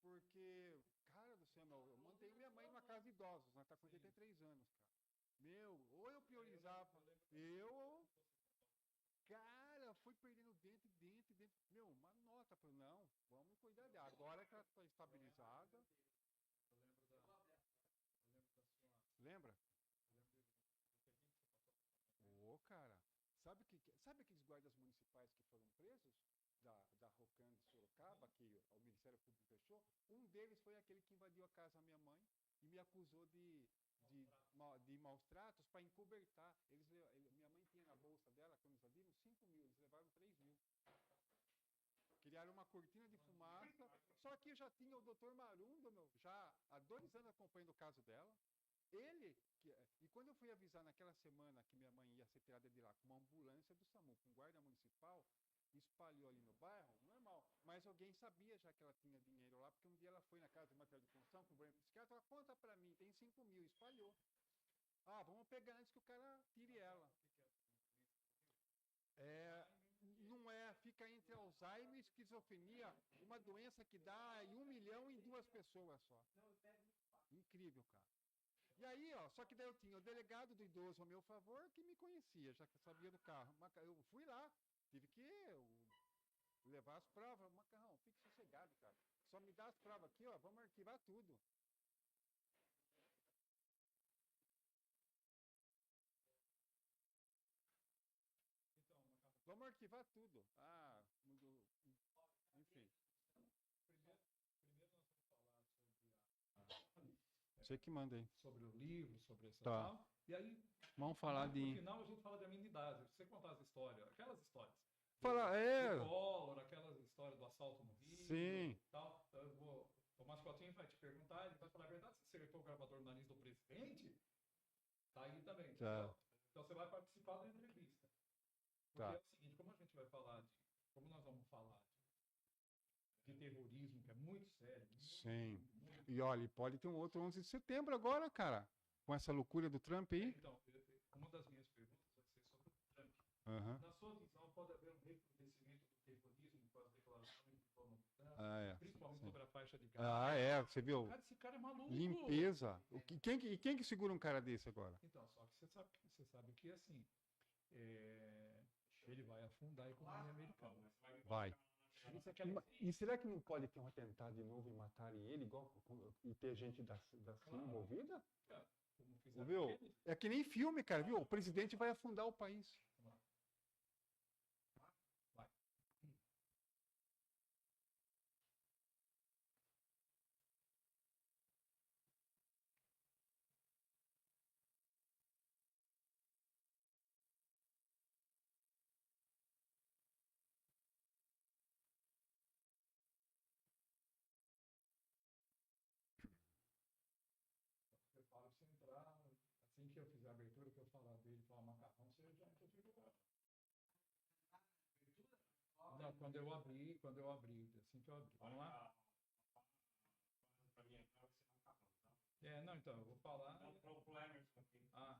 Porque, cara do céu, eu mantenho minha mãe numa casa de idosos, né? Tá com 83 anos, cara. Meu, ou eu priorizava, eu, cara, fui perdendo dente. Meu, uma nota, falei, não, vamos cuidar dela. Agora que ela está estabilizada, lembra? Ô, cara, sabe aqueles guardas municipais que foram presos? Da Rocan de Sorocaba, que o Ministério Público fechou? Um deles foi aquele que invadiu a casa da minha mãe e me acusou de maus tratos para encobertar. Minha mãe tinha na bolsa dela, quando invadiram, 5 mil, eles levaram 3 mil. Criaram uma cortina de fumaça, só que eu já tinha o doutor Marundo, meu, já há 2 anos acompanhando o caso dela. E quando eu fui avisar naquela semana que minha mãe ia ser tirada de lá com uma ambulância do SAMU, com guarda municipal, espalhou ali no bairro, normal. Mas alguém sabia já que ela tinha dinheiro lá, porque um dia ela foi na casa de material de construção, com o branco psiquiatra, ela conta pra mim, tem 5 mil, espalhou. Ah, vamos pegar antes que o cara tire ela. É, não é, fica entre Alzheimer e esquizofrenia, uma doença que dá em 1 milhão em 2 pessoas só. Incrível, cara. E aí, ó, só que daí eu tinha o delegado do idoso ao meu favor que me conhecia, já que sabia do carro. Eu fui lá, tive que levar as provas. Macarrão, fique sossegado, cara. Só me dá as provas aqui, ó, vamos arquivar tudo. Vamos arquivar tudo. Ah, enfim. Você que manda aí. Sobre o livro, sobre essa Tá. tal. E aí, vamos falar no de... final a gente fala de amenidade. Você contar as histórias, aquelas histórias. Do Collor, aquelas histórias do assalto no Rio. Sim. Tal. Então eu vou... O mascotinho vai te perguntar, ele vai falar a verdade. Você acertou o gravador no nariz do presidente? Tá aí também. Tá. Então você vai participar da entrevista. Porque Tá. é o seguinte, como a gente vai falar de... Como nós vamos falar de terrorismo, que é muito sério. Sim. E olha, pode ter um outro 11 de setembro agora, cara. Com essa loucura do Trump aí. Então, uma das minhas perguntas vai ser sobre o Trump. Uhum. Na sua visão, pode haver um recrudescimento do terrorismo com as declarações de Donald Trump, principalmente sobre a faixa de Gaza? Você viu? Cara, esse cara é maluco. Limpeza. Quem que segura um cara desse agora? Então, só que você sabe que assim, ele vai afundar a economia americana. Vai. E será que não pode ter um atentado de novo e matarem ele, e ter gente da CIA envolvida? Viu? É que nem filme, cara, viu? O presidente vai afundar o país. Vai. Prepara pra você entrar, assim que eu fizer a abertura, que eu falar dele, falar macarrão, você já entra de lugar. Não, quando eu abrir, assim que eu abrir. Vamos lá? Não, então, eu vou falar. Ah,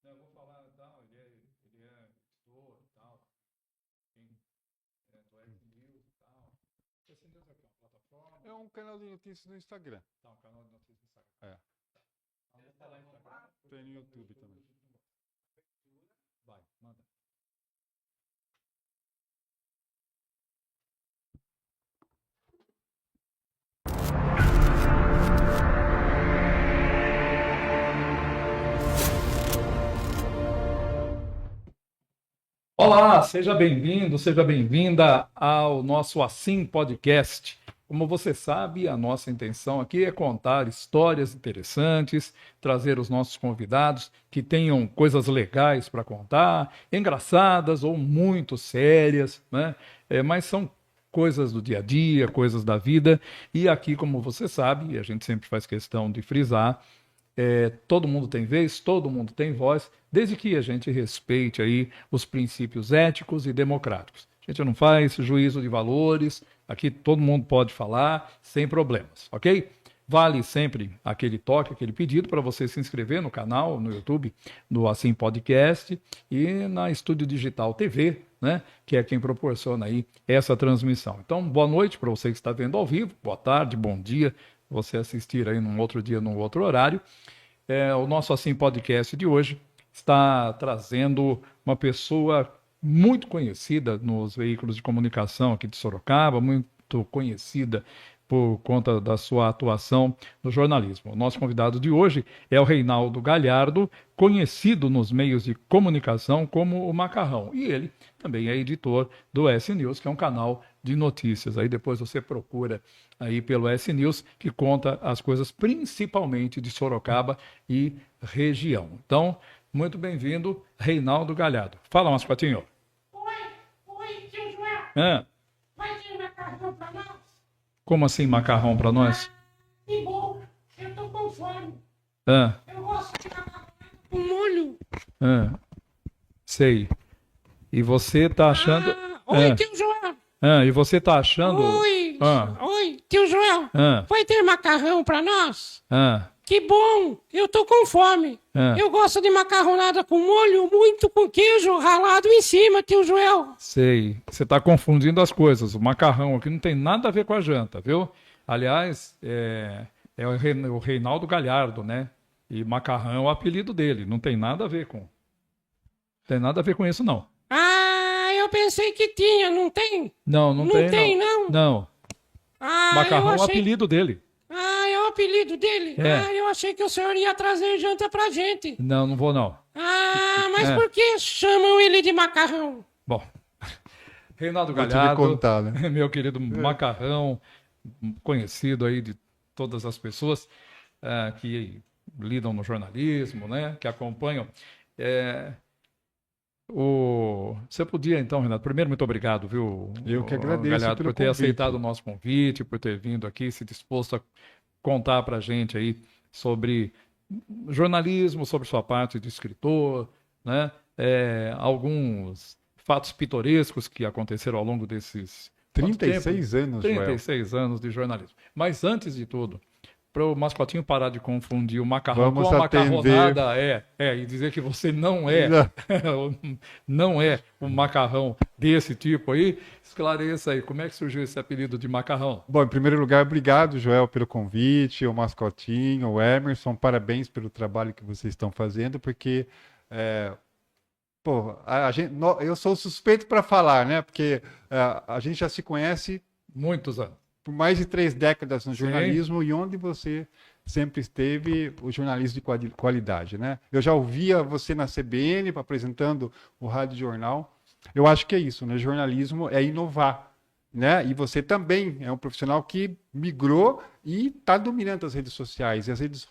não, eu vou falar, tal, ele é editor e tal. Enfim, do X-News e tal. Esse News aqui é uma plataforma. É um canal de notícias no Instagram. Tá, um canal de notícias no Instagram. É. Tá, vou falar em Instagram. Tem no YouTube também. Vai, manda. Olá, seja bem-vindo, seja bem-vinda ao nosso Assim Podcast. Como você sabe, a nossa intenção aqui é contar histórias interessantes, trazer os nossos convidados que tenham coisas legais para contar, engraçadas ou muito sérias, né? Mas são coisas do dia a dia, coisas da vida. E aqui, como você sabe, e a gente sempre faz questão de frisar, todo mundo tem vez, todo mundo tem voz, desde que a gente respeite aí os princípios éticos e democráticos. A gente não faz juízo de valores, aqui todo mundo pode falar sem problemas, ok? Vale sempre aquele toque, aquele pedido para você se inscrever no canal, no YouTube, do Assim Podcast e na Estúdio Digital TV, né? Que é quem proporciona aí essa transmissão. Então, boa noite para você que está vendo ao vivo, boa tarde, bom dia, você assistir aí num outro dia, num outro horário. O nosso Assim Podcast de hoje está trazendo uma pessoa muito conhecida nos veículos de comunicação aqui de Sorocaba, muito conhecida por conta da sua atuação no jornalismo. O nosso convidado de hoje é o Reinaldo Galhardo, conhecido nos meios de comunicação como o Macarrão. E ele também é editor do S-News, que é um canal de notícias. Aí depois você procura aí pelo S-News, que conta as coisas principalmente de Sorocaba e região. Então, muito bem-vindo, Reinaldo Galhardo. Fala, Mascotinho. Oi, tio Joel. Ah, Vai ter macarrão pra nós? como assim macarrão para nós? Que bom, eu tô com fome. Ah, Eu gosto de macarrão com molho. sei. E você tá achando... Oi, tio Joel. E você tá achando... Oi, Ah. oi, tio Joel. Ah. Vai ter macarrão pra nós? Ah, Que bom, eu tô com fome. Eu gosto de macarronada com molho, muito com queijo ralado em cima, tio Joel. sei. Você tá confundindo as coisas. O macarrão aqui não tem nada a ver com a janta, viu? Aliás, é o Reinaldo Galhardo, né? E macarrão é o apelido dele. Não tem nada a ver com... Tem nada a ver com isso, não. Eu pensei que tinha, não tem? Não Não tem, tem, não. não? Não. Macarrão é o apelido dele. É o apelido dele? É. Eu achei que o senhor ia trazer janta pra gente. Não, não vou, não. Mas por que chamam ele de macarrão? Bom, Reinaldo Vou te Galhardo, contar, né? meu querido Macarrão, conhecido aí de todas as pessoas que lidam no jornalismo, né, que acompanham. Você podia, então, Renato, primeiro, muito obrigado, viu? Eu que agradeço Galhardo, pelo por ter convite. aceitado o nosso convite, por ter vindo aqui, se disposto a contar pra gente aí sobre jornalismo, sobre sua parte de escritor, né? Alguns fatos pitorescos que aconteceram ao longo desses... quanto 36 tempo? anos, Joel. 36 anos de jornalismo. Mas antes de tudo, para o Mascotinho parar de confundir o macarrão Vamos com a atender. macarronada, e dizer que você não é, não é um macarrão desse tipo aí, esclareça aí, como é que surgiu esse apelido de macarrão? Bom, em primeiro lugar, obrigado, Joel, pelo convite, o Mascotinho, o Emerson, parabéns pelo trabalho que vocês estão fazendo, porque, eu sou suspeito para falar, né? Porque a gente já se conhece Muitos anos. por mais de 3 décadas no Sim. jornalismo e onde você sempre esteve o jornalismo de qualidade, né? Eu já ouvia você na CBN apresentando o Rádio Jornal. Eu acho que é isso, né? Jornalismo é inovar, né? E você também é um profissional que migrou e está dominando as redes sociais. E as redes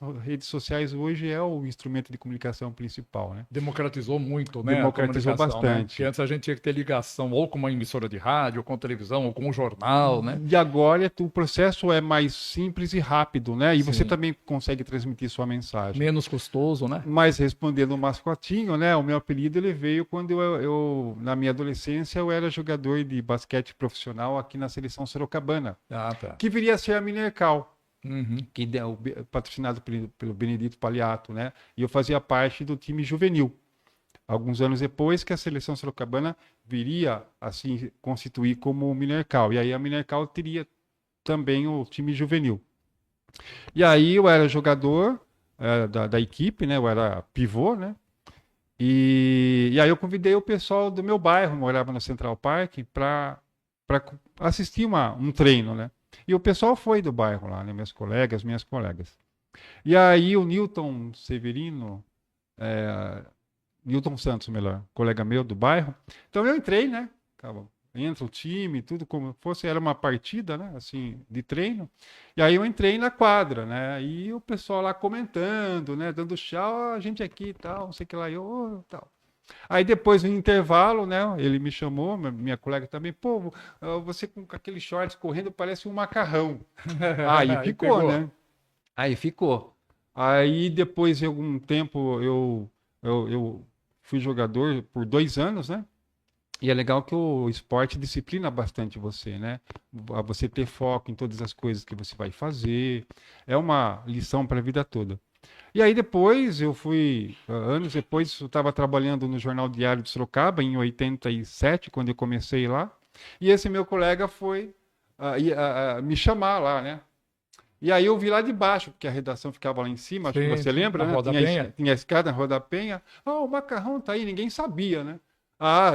sociais hoje é o instrumento de comunicação principal, né? Democratizou muito, né? Democratizou a comunicação, né? bastante. Porque antes a gente tinha que ter ligação ou com uma emissora de rádio, ou com televisão, ou com um jornal, né? E agora o processo é mais simples e rápido, né? E você Sim. também consegue transmitir sua mensagem. Menos custoso, né? Mas respondendo o Mascotinho, né? O meu apelido ele veio quando eu na minha adolescência, eu era jogador de basquete profissional aqui na seleção sorocabana, Ah, tá. que viria a ser a Minercal, Uhum. que patrocinado pelo Benedito Paliato, né? E eu fazia parte do time juvenil. Alguns anos depois que a seleção sorocabana viria a se constituir como o Minercal. E aí a Minercal teria também o time juvenil. E aí eu era jogador da equipe, né? Eu era pivô, né? E aí eu convidei o pessoal do meu bairro, morava no Central Park, para assistir um treino, né? E o pessoal foi do bairro lá, né? Meus colegas, minhas colegas. E aí o Newton Severino, Newton Santos, melhor, colega meu do bairro. Então eu entrei, né? Entra o time, tudo como fosse, era uma partida, né? Assim, de treino. E aí eu entrei na quadra, né? E o pessoal lá comentando, né? Dando tchau, a gente aqui e tal, não sei o que lá, tal. Aí depois, no intervalo, né? Ele me chamou, minha colega também, pô, você com aqueles shorts correndo parece um macarrão. Aí ficou, pegou. né? Aí ficou. Aí depois de algum tempo eu fui jogador por 2 anos, né? E é legal que o esporte disciplina bastante você, né? A você ter foco em todas as coisas que você vai fazer. É uma lição para a vida toda. E aí depois eu fui, anos depois, eu estava trabalhando no Jornal Diário de Sorocaba, em 87, quando eu comecei lá. E esse meu colega foi me chamar lá, né? E aí eu vi lá de baixo, porque a redação ficava lá em cima, acho que você lembra, na né? Rua da Penha. Tinha a escada na Rua da Penha. O Macarrão tá aí, ninguém sabia, né?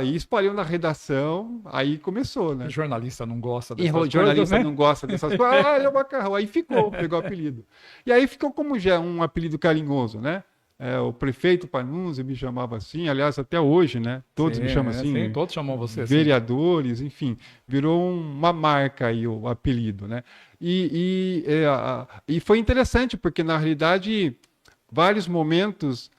E espalhou na redação, aí começou, né? O jornalista não gosta E dessas o coisas, jornalista né? não gosta dessas coisas. É o Macarrão. Aí ficou, pegou o apelido. E aí ficou como já um apelido carinhoso, né? O prefeito Panunzi me chamava assim, aliás, até hoje, né? Todos me chamam assim. Sim, todos chamam você assim. Vereadores, enfim, virou uma marca aí o apelido, né? E foi interessante, porque na realidade, vários momentos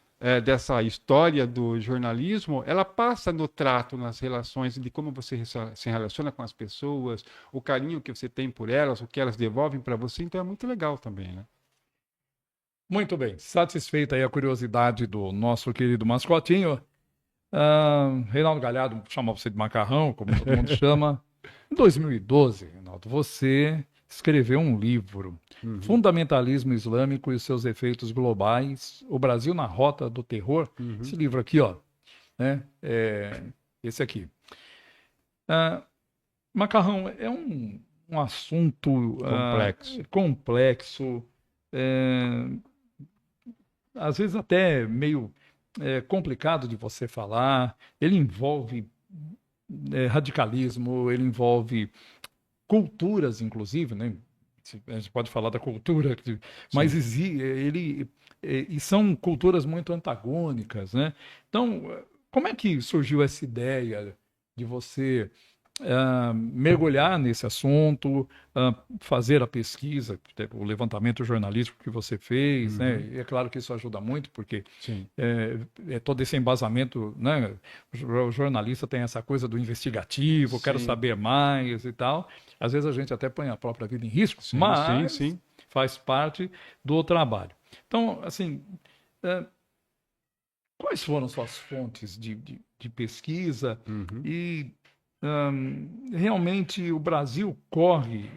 dessa história do jornalismo, ela passa no trato, nas relações, de como você se relaciona com as pessoas, o carinho que você tem por elas, o que elas devolvem para você, então é muito legal também, né? Muito bem, satisfeita aí a curiosidade do nosso querido mascotinho. Reinaldo Galhardo chamava você de Macarrão, como todo mundo chama. Em 2012, Reinaldo, você escreveu um livro, Fundamentalismo Islâmico e os seus efeitos globais, O Brasil na Rota do Terror. Esse livro aqui, ó, né? Esse aqui. Macarrão, é um assunto complexo, às vezes até meio complicado de você falar. Ele envolve radicalismo, ele envolve culturas, inclusive, né? A gente pode falar da cultura, mas e são culturas muito antagônicas, né? Então, como é que surgiu essa ideia de você mergulhar nesse assunto, fazer a pesquisa, o levantamento jornalístico que você fez, né? E é claro que isso ajuda muito, porque todo esse embasamento, né? O jornalista tem essa coisa do investigativo, quero saber mais e tal. Às vezes a gente até põe a própria vida em risco, mas faz parte do trabalho. Então, assim, quais foram suas fontes de pesquisa e realmente o Brasil corre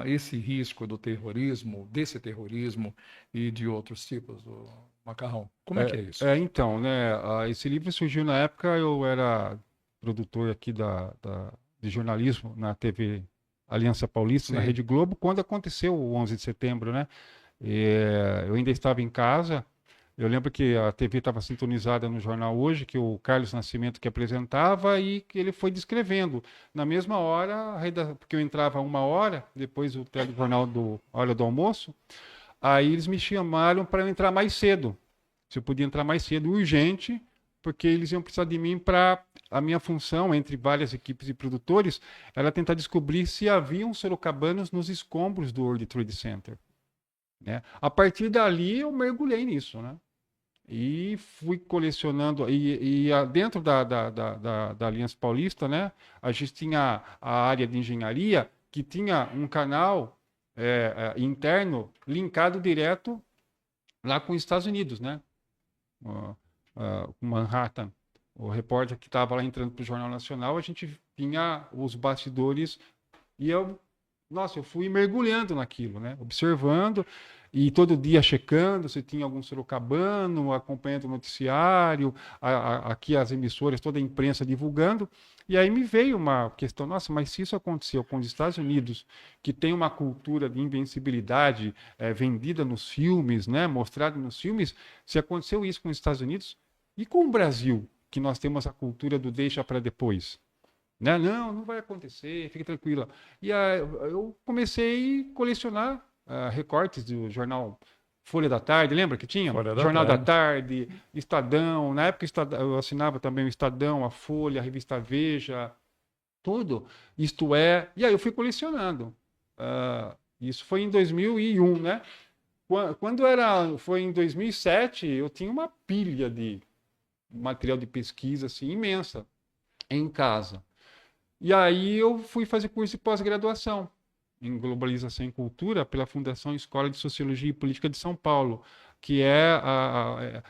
esse risco do terrorismo, desse terrorismo e de outros tipos, do Macarrão? Como é que é isso? Então, né, esse livro surgiu na época, eu era produtor aqui de jornalismo na TV Aliança Paulista, na Rede Globo, quando aconteceu o 11 de setembro, né? Eu ainda estava em casa. Eu lembro que a TV estava sintonizada no jornal Hoje, que o Carlos Nascimento que apresentava, e que ele foi descrevendo. Na mesma hora, porque eu entrava 1 hora, depois o telejornal hora do almoço, aí eles me chamaram para eu entrar mais cedo. Se eu podia entrar mais cedo, urgente, porque eles iam precisar de mim para a minha função, entre várias equipes de produtores, era tentar descobrir se haviam sorocabanos nos escombros do World Trade Center. Né? A partir dali, eu mergulhei nisso, né? E fui colecionando, dentro da Aliança Paulista, né, a gente tinha a área de engenharia, que tinha um canal interno linkado direto lá com os Estados Unidos, né, Manhattan. O repórter que estava lá entrando para o Jornal Nacional, a gente tinha os bastidores, e eu fui mergulhando naquilo, né, observando, e todo dia checando se tinha algum sorocabano, acompanhando o noticiário, aqui as emissoras, toda a imprensa divulgando. E aí me veio uma questão, mas se isso aconteceu com os Estados Unidos, que tem uma cultura de invencibilidade vendida nos filmes, né, mostrada nos filmes, se aconteceu isso com os Estados Unidos, e com o Brasil, que nós temos a cultura do deixa para depois? Né? Não vai acontecer, fique tranquila. E eu comecei a colecionar recortes do jornal Folha da Tarde, lembra que tinha? Jornal da Tarde, Estadão, na época eu assinava também o Estadão, a Folha, a revista Veja, tudo, Isto É, e aí eu fui colecionando. Isso foi em 2001, né? Foi em 2007, eu tinha uma pilha de material de pesquisa assim, imensa em casa. E aí eu fui fazer curso de pós-graduação em Globalização e Cultura pela Fundação Escola de Sociologia e Política de São Paulo, que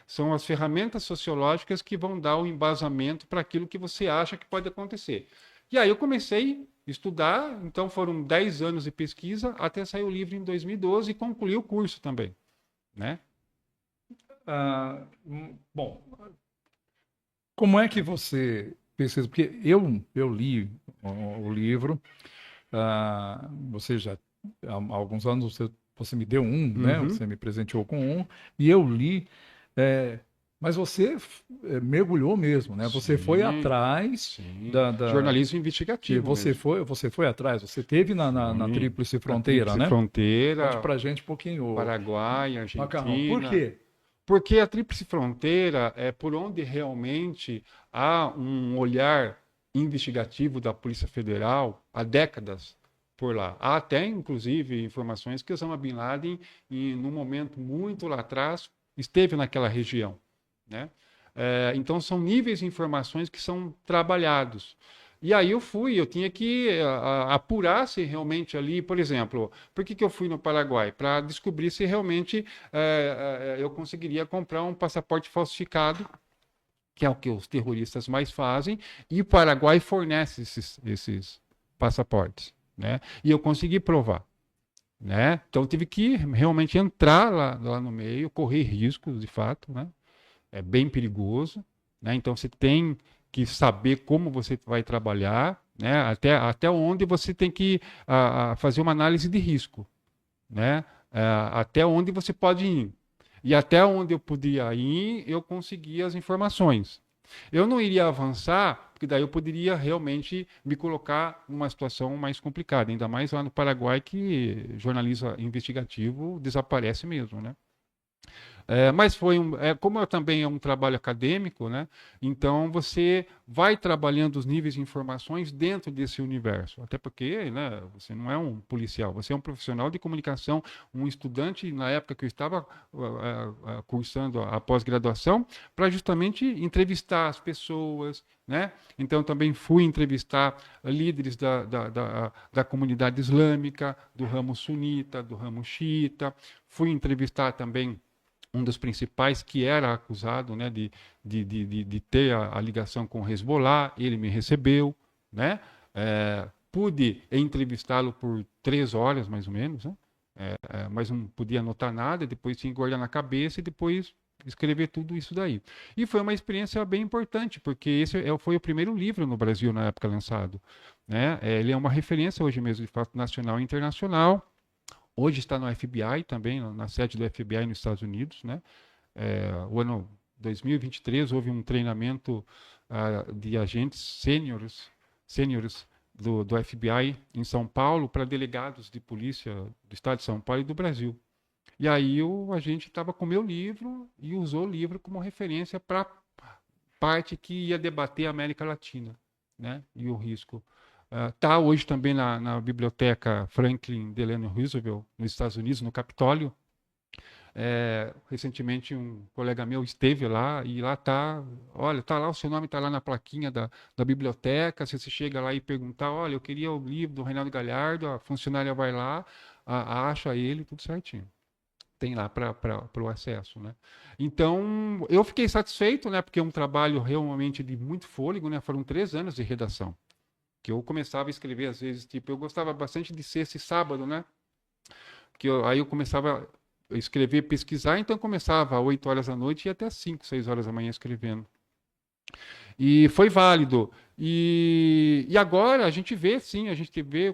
são as ferramentas sociológicas que vão dar o embasamento para aquilo que você acha que pode acontecer. E aí eu comecei a estudar, então foram 10 anos de pesquisa até sair o livro em 2012 e concluí o curso também, né? Bom, como é que você pesquisa? Porque eu li o livro, você já, há alguns anos, você me deu um, né? Você me presenteou com um, e eu li, mas você mergulhou mesmo, né? Você foi atrás jornalismo investigativo você foi atrás, você teve na Tríplice Fronteira, né? Fronteira. Conte pra gente um pouquinho. Paraguai, Argentina. Macarrão, por quê? Porque a Tríplice Fronteira é por onde realmente há um olhar investigativo da Polícia Federal há décadas por lá. Há até, inclusive, informações que Osama Bin Laden, num momento muito lá atrás, esteve naquela região, né? Então, são níveis de informações que são trabalhados. E aí eu tinha que apurar se realmente ali, por exemplo, por que eu fui no Paraguai? Para descobrir se realmente eu conseguiria comprar um passaporte falsificado, que é o que os terroristas mais fazem, e o Paraguai fornece esses passaportes, né? E eu consegui provar, né? Então eu tive que realmente entrar lá no meio, correr riscos, de fato, né? É bem perigoso, né? Então você tem que saber como você vai trabalhar, né? Até onde você tem que fazer uma análise de risco, né? Até onde você pode ir. E até onde eu podia ir, eu conseguia as informações. Eu não iria avançar, porque daí eu poderia realmente me colocar numa situação mais complicada, ainda mais lá no Paraguai, que jornalismo investigativo desaparece mesmo, né? Mas como também é um trabalho acadêmico, né? Então você vai trabalhando os níveis de informações dentro desse universo. Até porque, né, você não é um policial, você é um profissional de comunicação, um estudante, na época que eu estava cursando a pós-graduação, para justamente entrevistar as pessoas, né? Então também fui entrevistar líderes da comunidade islâmica, do ramo sunita, do ramo xiita, fui entrevistar também um dos principais, que era acusado, né, de ter a ligação com o Hezbollah. Ele me recebeu, né? Pude entrevistá-lo por 3 horas, mais ou menos, né? Mas não podia anotar nada, depois tinha que guardar na cabeça e depois escrever tudo isso daí. E foi uma experiência bem importante, porque esse foi o primeiro livro no Brasil na época lançado, né? Ele é uma referência hoje mesmo, de fato, nacional e internacional. Hoje está no FBI também, na sede do FBI nos Estados Unidos, né? O ano 2023 houve um treinamento de agentes sêniores do FBI em São Paulo para delegados de polícia do estado de São Paulo e do Brasil. E aí a gente estava com o meu livro e usou o livro como referência para parte que ia debater a América Latina, né? E o risco. Está hoje também na biblioteca Franklin Delano Roosevelt, nos Estados Unidos, no Capitólio. Recentemente um colega meu esteve lá e lá está, olha, está lá, o seu nome está lá na plaquinha da biblioteca. Se você chega lá e perguntar, olha, eu queria o livro do Reinaldo Galhardo, a funcionária vai lá, acha ele, tudo certinho. Tem lá para o acesso, né? Então, eu fiquei satisfeito, né? Porque é um trabalho realmente de muito fôlego, né? Foram 3 anos de redação. Que eu começava a escrever, às vezes, tipo, eu gostava bastante de sexta e sábado, né? Aí eu começava a escrever, pesquisar, então eu começava às 8 horas da noite e ia até às 5, 6 horas da manhã escrevendo. E foi válido. E agora a gente vê, sim,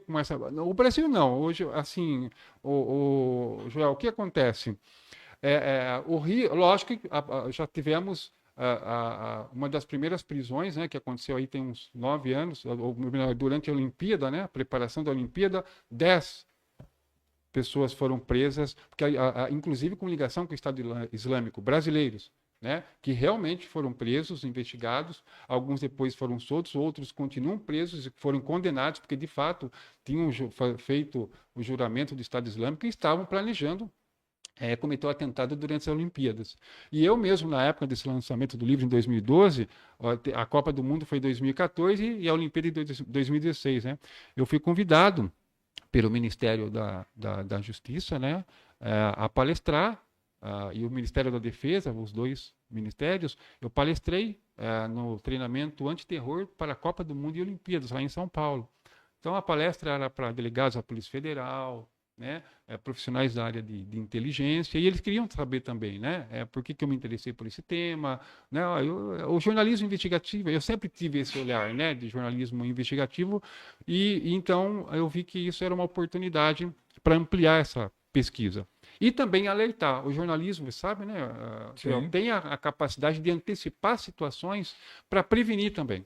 com essa... O Brasil não, hoje, assim, Joel, o que acontece? Lógico que já tivemos... uma das primeiras prisões, né, que aconteceu aí tem uns 9 anos, durante a Olimpíada, né, a preparação da Olimpíada, 10 pessoas foram presas, porque, inclusive com ligação com o Estado Islâmico, brasileiros, né, que realmente foram presos, investigados, alguns depois foram soltos, outros continuam presos e foram condenados, porque de fato tinham feito o juramento do Estado Islâmico e estavam planejando cometeu atentado durante as Olimpíadas. E eu mesmo, na época desse lançamento do livro, em 2012, a Copa do Mundo foi em 2014 e a Olimpíada em 2016, né? Eu fui convidado pelo Ministério da Justiça, né, a palestrar, e o Ministério da Defesa, os 2 ministérios, eu palestrei no treinamento antiterror para a Copa do Mundo e Olimpíadas, lá em São Paulo. Então, a palestra era para delegados da Polícia Federal, né, profissionais da área de inteligência, e eles queriam saber também, né, por que eu me interessei por esse tema, né, o jornalismo investigativo, eu sempre tive esse olhar, né, de jornalismo investigativo, e então eu vi que isso era uma oportunidade para ampliar essa pesquisa. E também alertar. O jornalismo, sabe, né, tem a capacidade de antecipar situações para prevenir também.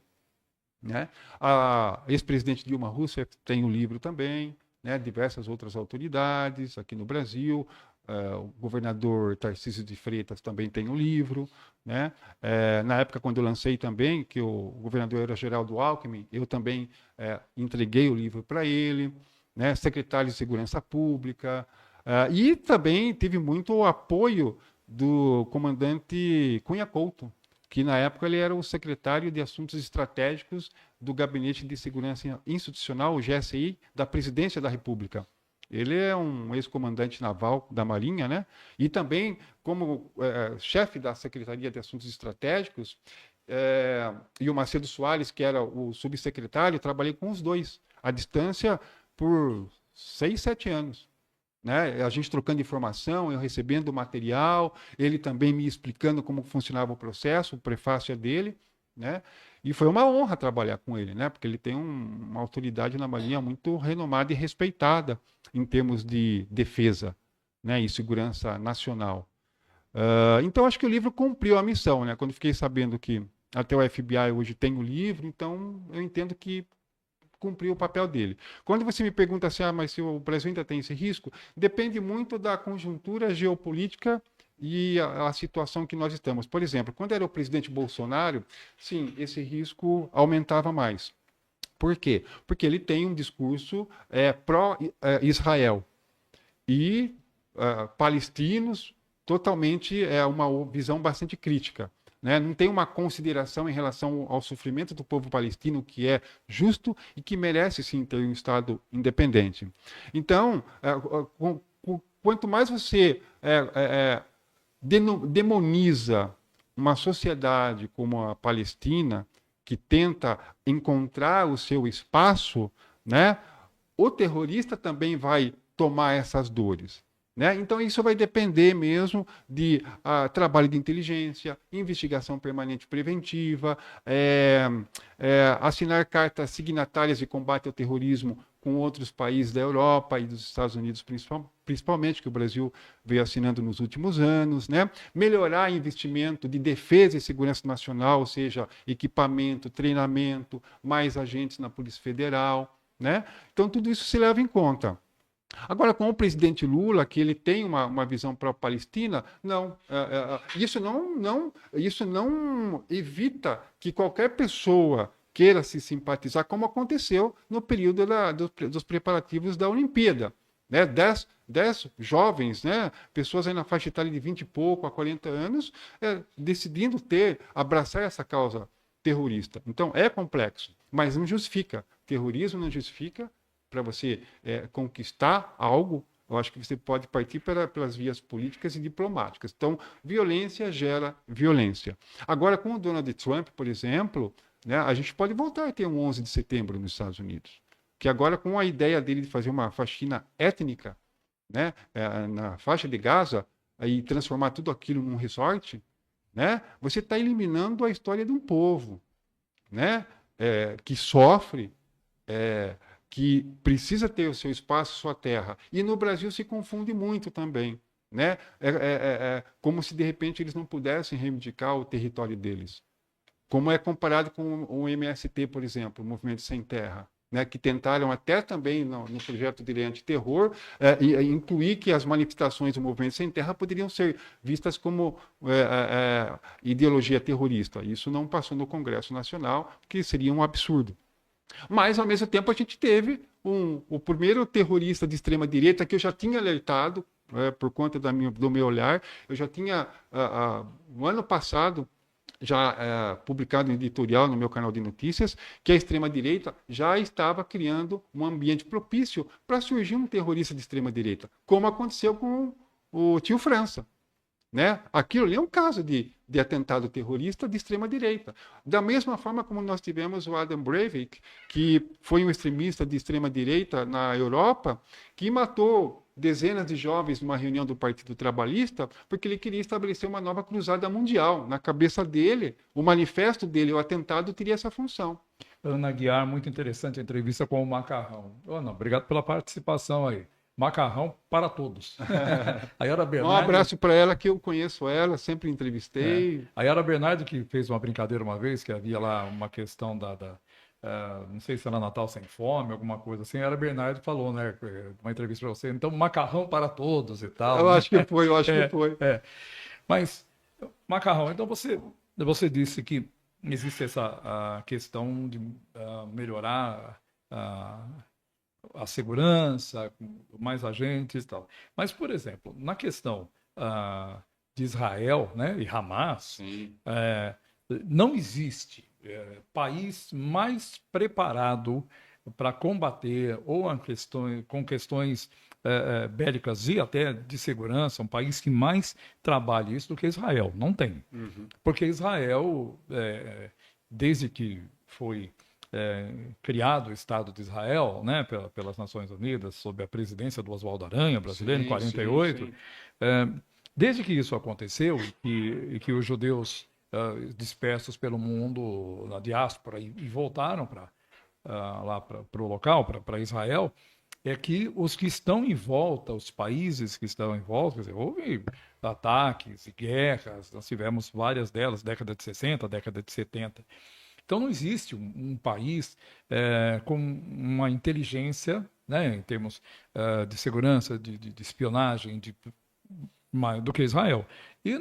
Né? A ex-presidente Dilma Rousseff tem um livro também, né? Diversas outras autoridades aqui no Brasil. O governador Tarcísio de Freitas também tem um livro. Né? Na época, quando eu lancei também, que o governador era Geraldo Alckmin, eu também entreguei o livro para ele, né? Secretário de Segurança Pública. E também tive muito apoio do comandante Cunha Couto, que na época ele era o secretário de Assuntos Estratégicos do Gabinete de Segurança Institucional, o GSI, da Presidência da República. Ele é um ex-comandante naval da Marinha, né? E também, como chefe da Secretaria de Assuntos Estratégicos, e o Macedo Soares, que era o subsecretário, trabalhei com os dois, à distância, por 6, 7 anos. Né? A gente trocando informação, eu recebendo material, ele também me explicando como funcionava o processo, o prefácio é dele, né? E foi uma honra trabalhar com ele, né? Porque ele tem uma autoridade na Marinha muito renomada e respeitada em termos de defesa, né? E segurança nacional. Então, acho que o livro cumpriu a missão, né? Quando fiquei sabendo que até o FBI hoje tem o livro, então eu entendo que cumpriu o papel dele. Quando você me pergunta assim, mas se o Brasil ainda tem esse risco, depende muito da conjuntura geopolítica e a situação que nós estamos. Por exemplo, quando era o presidente Bolsonaro, sim, esse risco aumentava mais. Por quê? Porque ele tem um discurso pró-Israel e palestinos totalmente uma visão bastante crítica. Né? Não tem uma consideração em relação ao sofrimento do povo palestino que é justo e que merece sim ter um Estado independente. Então, quanto mais você demoniza uma sociedade como a Palestina, que tenta encontrar o seu espaço, né, o terrorista também vai tomar essas dores. Né? Então, isso vai depender mesmo de trabalho de inteligência, investigação permanente preventiva, assinar cartas signatárias de combate ao terrorismo com outros países da Europa e dos Estados Unidos, principalmente, que o Brasil veio assinando nos últimos anos, né? Melhorar investimento de defesa e segurança nacional, ou seja, equipamento, treinamento, mais agentes na Polícia Federal. Né? Então, tudo isso se leva em conta. Agora, com o presidente Lula, que ele tem uma visão pró-palestina, não, isso não evita que qualquer pessoa queira se simpatizar, como aconteceu no período dos preparativos da Olimpíada. Né? 10 jovens, né? Pessoas aí na faixa etária de 20 e pouco a 40 anos, decidindo abraçar essa causa terrorista. Então, é complexo, mas não justifica. Terrorismo não justifica. Para você conquistar algo, eu acho que você pode partir pelas vias políticas e diplomáticas. Então, violência gera violência. Agora, com o Donald Trump, por exemplo, né, a gente pode voltar a ter um 11 de setembro nos Estados Unidos. Que agora, com a ideia dele de fazer uma faxina étnica, né, na faixa de Gaza, e transformar tudo aquilo num resort, né, você está eliminando a história de um povo, né, que sofre, que precisa ter o seu espaço, sua terra. E no Brasil se confunde muito também. Né? Como se, de repente, eles não pudessem reivindicar o território deles. Como é comparado com o MST, por exemplo, o Movimento Sem Terra, né? Que tentaram até também, no projeto de lei antiterror, incluir que as manifestações do Movimento Sem Terra poderiam ser vistas como ideologia terrorista. Isso não passou no Congresso Nacional, que seria um absurdo. Mas, ao mesmo tempo, a gente teve o primeiro terrorista de extrema-direita que eu já tinha alertado, por conta do meu olhar. Eu já tinha, no ano passado, já publicado um editorial no meu canal de notícias, que a extrema-direita já estava criando um ambiente propício para surgir um terrorista de extrema-direita, como aconteceu com o tio França. Né? Aquilo ali é um caso de de atentado terrorista de extrema-direita. Da mesma forma como nós tivemos o Adam Breivik, que foi um extremista de extrema-direita na Europa, que matou dezenas de jovens numa reunião do Partido Trabalhista, porque ele queria estabelecer uma nova cruzada mundial. Na cabeça dele, o manifesto dele, o atentado, teria essa função. Ana Guiar, muito interessante a entrevista com o Macarrão. Ana, obrigado pela participação aí. Macarrão para todos. A Yara Bernardi... Um abraço para ela, que eu conheço ela, sempre entrevistei. A Yara Bernardi, que fez uma brincadeira uma vez, que havia lá uma questão não sei se era Natal sem fome, alguma coisa assim. A Yara Bernardi falou, né, uma entrevista para você, então macarrão para todos e tal. Eu acho que foi, que foi. Mas, Macarrão, então você disse que existe essa questão de melhorar a segurança, mais agentes e tal. Mas, por exemplo, na questão de Israel, né, e Hamas, não existe país mais preparado para combater com questões bélicas e até de segurança, um país que mais trabalha isso do que Israel. Não tem. Porque Israel, desde que foi criado o Estado de Israel, né, pelas Nações Unidas, sob a presidência do Oswaldo Aranha, brasileiro, em 48. Sim. Desde que isso aconteceu e que os judeus dispersos pelo mundo, na diáspora, e voltaram lá para o local, para Israel, é que os que estão em volta, os países que estão em volta, quer dizer, houve ataques e guerras, nós tivemos várias delas, década de 60, década de 70. Então, não existe um país com uma inteligência, né, em termos de segurança, de espionagem, do que Israel. E,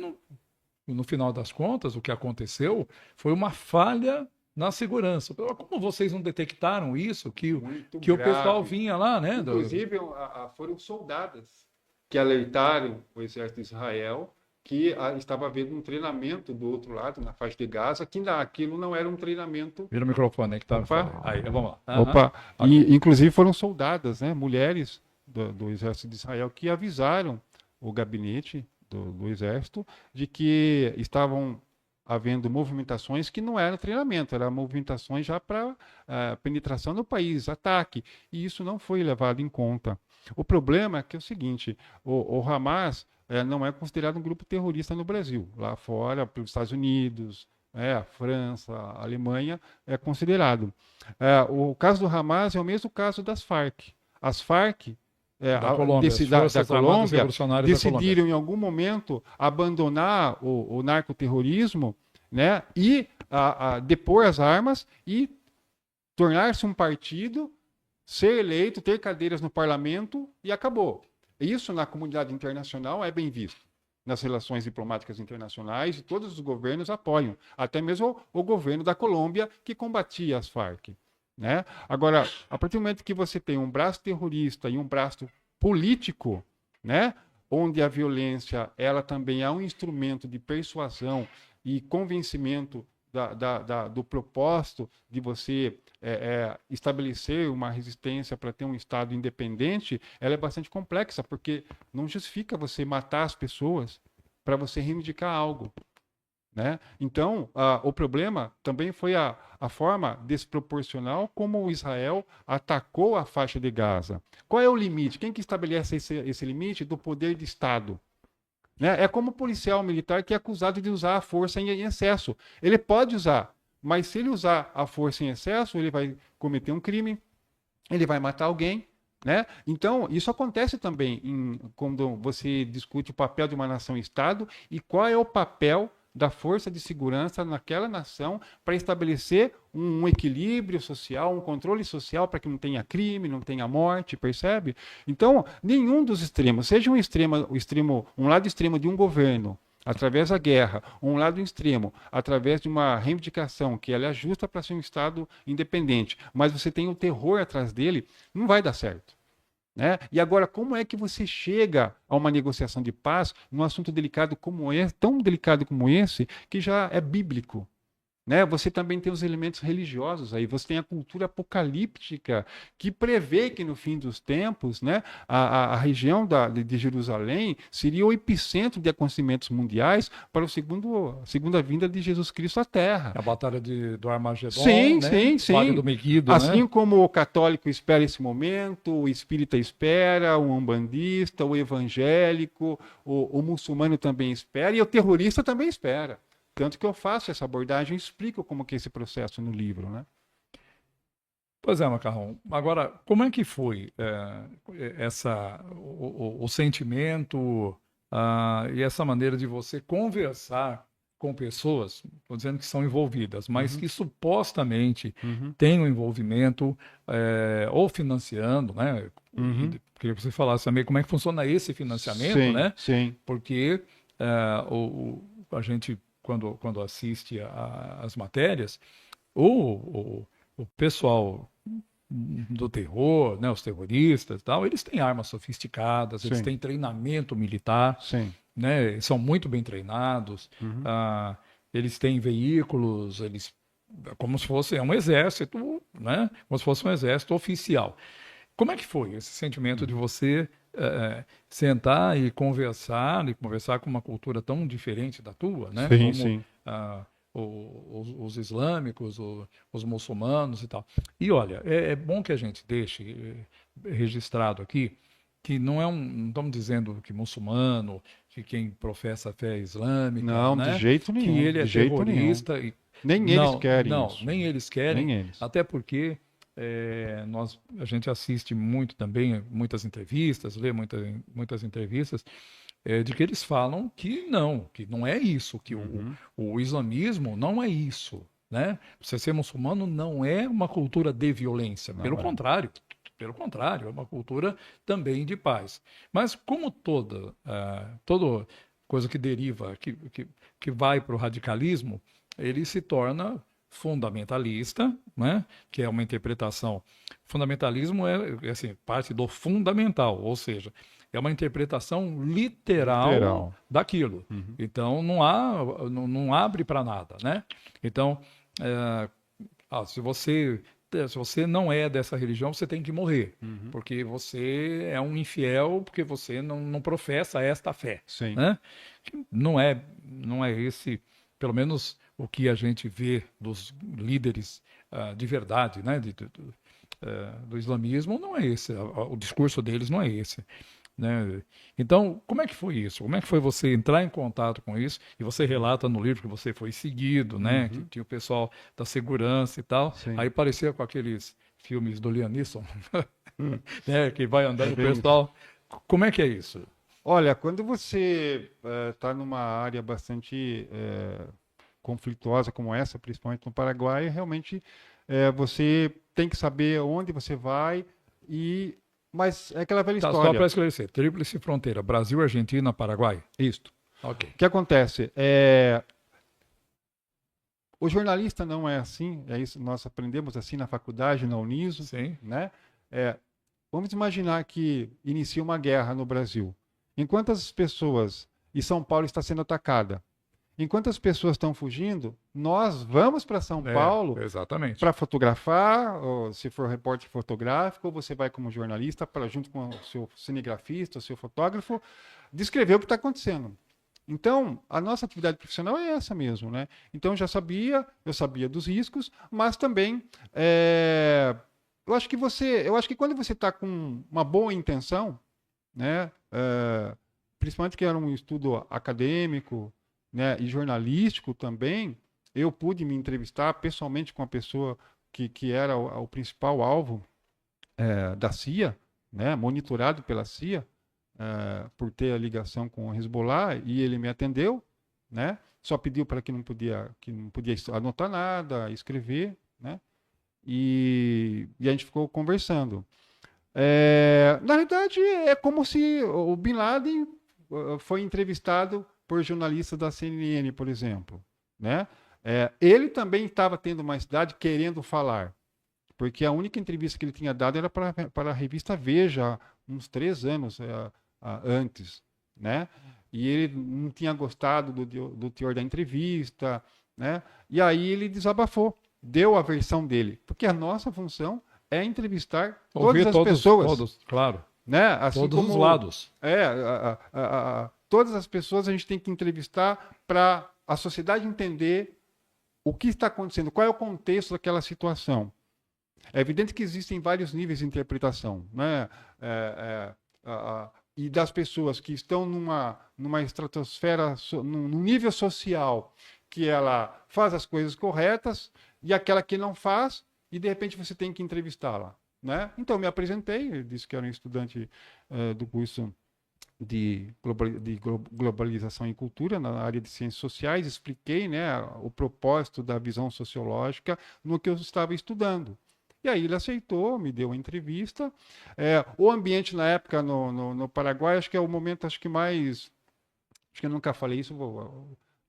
no final das contas, o que aconteceu foi uma falha na segurança. Como vocês não detectaram isso, que o pessoal vinha lá, né? Inclusive, foram soldadas que alertaram o exército de Israel que estava havendo um treinamento do outro lado, na faixa de Gaza, que aquilo não era um treinamento... Vira o microfone aí que tá... Aí, vamos lá. Opa! E, inclusive, foram soldadas, né, mulheres do exército de Israel que avisaram o gabinete do exército de que estavam havendo movimentações que não eram treinamento, eram movimentações já para penetração no país, ataque, e isso não foi levado em conta. O problema é que é o seguinte, o Hamas não é considerado um grupo terrorista no Brasil. Lá fora, pelos Estados Unidos, a França, a Alemanha, é considerado. O caso do Hamas é o mesmo caso das Farc. As Farc da Colômbia decidiram em algum momento abandonar o narcoterrorismo, né, e depor as armas e tornar-se um partido, ser eleito, ter cadeiras no parlamento e acabou. Isso na comunidade internacional é bem visto. Nas relações diplomáticas internacionais, e todos os governos apoiam. Até mesmo o governo da Colômbia, que combatia as Farc. Né? Agora, a partir do momento que você tem um braço terrorista e um braço político, né, onde a violência ela também é um instrumento de persuasão e convencimento do propósito de você estabelecer uma resistência para ter um Estado independente, ela é bastante complexa, porque não justifica você matar as pessoas para você reivindicar algo. Né? Então, o problema também foi a forma desproporcional como Israel atacou a faixa de Gaza. Qual é o limite? Quem que estabelece esse limite? Do poder de Estado. Né? É como o policial militar que é acusado de usar a força em excesso. Ele pode usar, mas se ele usar a força em excesso, ele vai cometer um crime, ele vai matar alguém. Né? Então, isso acontece também quando você discute o papel de uma nação-estado e qual é o papel da força de segurança naquela nação para estabelecer um equilíbrio social, um controle social para que não tenha crime, não tenha morte, percebe? Então, nenhum dos extremos, seja um lado extremo de um governo, através da guerra, ou um lado extremo, através de uma reivindicação que ela é justa para ser um Estado independente, mas você tem o terror atrás dele, não vai dar certo. Né? E agora, como é que você chega a uma negociação de paz num assunto delicado como esse, tão delicado como esse, que já é bíblico? né? Você também tem os elementos religiosos aí, você tem a cultura apocalíptica que prevê que no fim dos tempos, né, a região de Jerusalém seria o epicentro de acontecimentos mundiais para a segunda vinda de Jesus Cristo à Terra. A batalha do Armagedon, Sim, né? sim. Vale do Meguido, assim, né? como o católico espera esse momento, o espírita espera, o umbandista, o evangélico, o muçulmano também espera e o terrorista também espera. Tanto que eu faço essa abordagem e explico como que é esse processo no livro, né? Pois é, Macarrão. Agora, como é que foi o sentimento e essa maneira de você conversar com pessoas, estou dizendo que são envolvidas, mas que supostamente têm um envolvimento ou financiando, né? Queria que você falasse também como é que funciona esse financiamento, Sim, né? sim. Porque a gente quando assiste as matérias, o pessoal do terror, né, os terroristas e tal, eles têm armas sofisticadas, eles Sim. têm treinamento militar, Sim. né, são muito bem treinados, eles têm veículos, como se fosse um exército, né, como se fosse um exército oficial. Como é que foi esse sentimento de você sentar e conversar com uma cultura tão diferente da tua, né? Sim, Como sim. os islâmicos, os muçulmanos e tal. E olha, é bom que a gente deixe registrado aqui que não estamos dizendo que muçulmano, que quem professa a fé islâmica, Não, né? de jeito nenhum. Que ele é de jeito terrorista. nenhum. Nem eles querem não, isso. nem eles querem. Nem eles. Até porque a gente assiste muito também, muitas entrevistas, lê muitas entrevistas, de que eles falam que não é isso, que o islamismo não é isso, né? Você ser muçulmano não é uma cultura de violência, pelo contrário, é uma cultura também de paz. Mas como toda coisa que deriva, que vai para o radicalismo, ele se torna fundamentalista, né? Que é uma interpretação. Fundamentalismo é assim, parte do fundamental, ou seja, é uma interpretação literal daquilo. Então não abre para nada, né? Então, se você não é dessa religião, você tem que morrer, porque você é um infiel, porque você não professa esta fé, Sim. né? Não é esse, pelo menos o que a gente vê dos líderes de verdade, né, do islamismo, não é esse. O discurso deles não é esse, né? Então, como é que foi isso? Como é que foi você entrar em contato com isso? E você relata no livro que você foi seguido, né? Que tinha o pessoal da segurança e tal. Sim. Aí parecia com aqueles filmes do Liam Neeson, né? Que vai andando o pessoal. Como é que é isso? Olha, quando você está numa área bastante conflituosa como essa, principalmente no Paraguai, realmente você tem que saber onde você vai mas é aquela velha história. Só para esclarecer, tríplice fronteira, Brasil, Argentina, Paraguai? Isto. Ok. O que acontece? O jornalista não é assim, é isso, nós aprendemos assim na faculdade, na Uniso. Sim. Né? Vamos imaginar que inicia uma guerra no Brasil. Enquanto as pessoas, e São Paulo está sendo atacada, enquanto as pessoas estão fugindo, nós vamos para São Paulo para fotografar, ou se for repórter fotográfico, ou você vai como jornalista para junto com o seu cinegrafista, o seu fotógrafo, descrever o que está acontecendo. Então, a nossa atividade profissional é essa mesmo, né? Então, eu sabia dos riscos, mas também eu acho que quando você está com uma boa intenção, né? Principalmente que era um estudo acadêmico, né, e jornalístico também, eu pude me entrevistar pessoalmente com a pessoa que era o principal alvo da CIA, né, monitorado pela CIA, por ter a ligação com o Hezbollah, e ele me atendeu, né, só pediu para que não podia anotar nada, escrever, né, e a gente ficou conversando. Na realidade, é como se o Bin Laden foi entrevistado por jornalistas da CNN, por exemplo, né? Ele também estava tendo uma cidade querendo falar, porque a única entrevista que ele tinha dado era para a revista Veja, uns 3 anos antes, né? E ele não tinha gostado do teor da entrevista, né? E aí ele desabafou, deu a versão dele, porque a nossa função é entrevistar todas as pessoas. Todos, claro. Né? Assim todos como, os lados. Todas as pessoas a gente tem que entrevistar para a sociedade entender o que está acontecendo, qual é o contexto daquela situação. É evidente que existem vários níveis de interpretação, né? E das pessoas que estão numa estratosfera, num nível social que ela faz as coisas corretas e aquela que não faz, e de repente você tem que entrevistá-la. Né? Então, me apresentei, disse que era um estudante do curso de globalização e cultura na área de ciências sociais, expliquei, né, o propósito da visão sociológica no que eu estava estudando. E aí ele aceitou, me deu uma entrevista. O ambiente na época no Paraguai, acho que é o momento mais... Acho que eu nunca falei isso,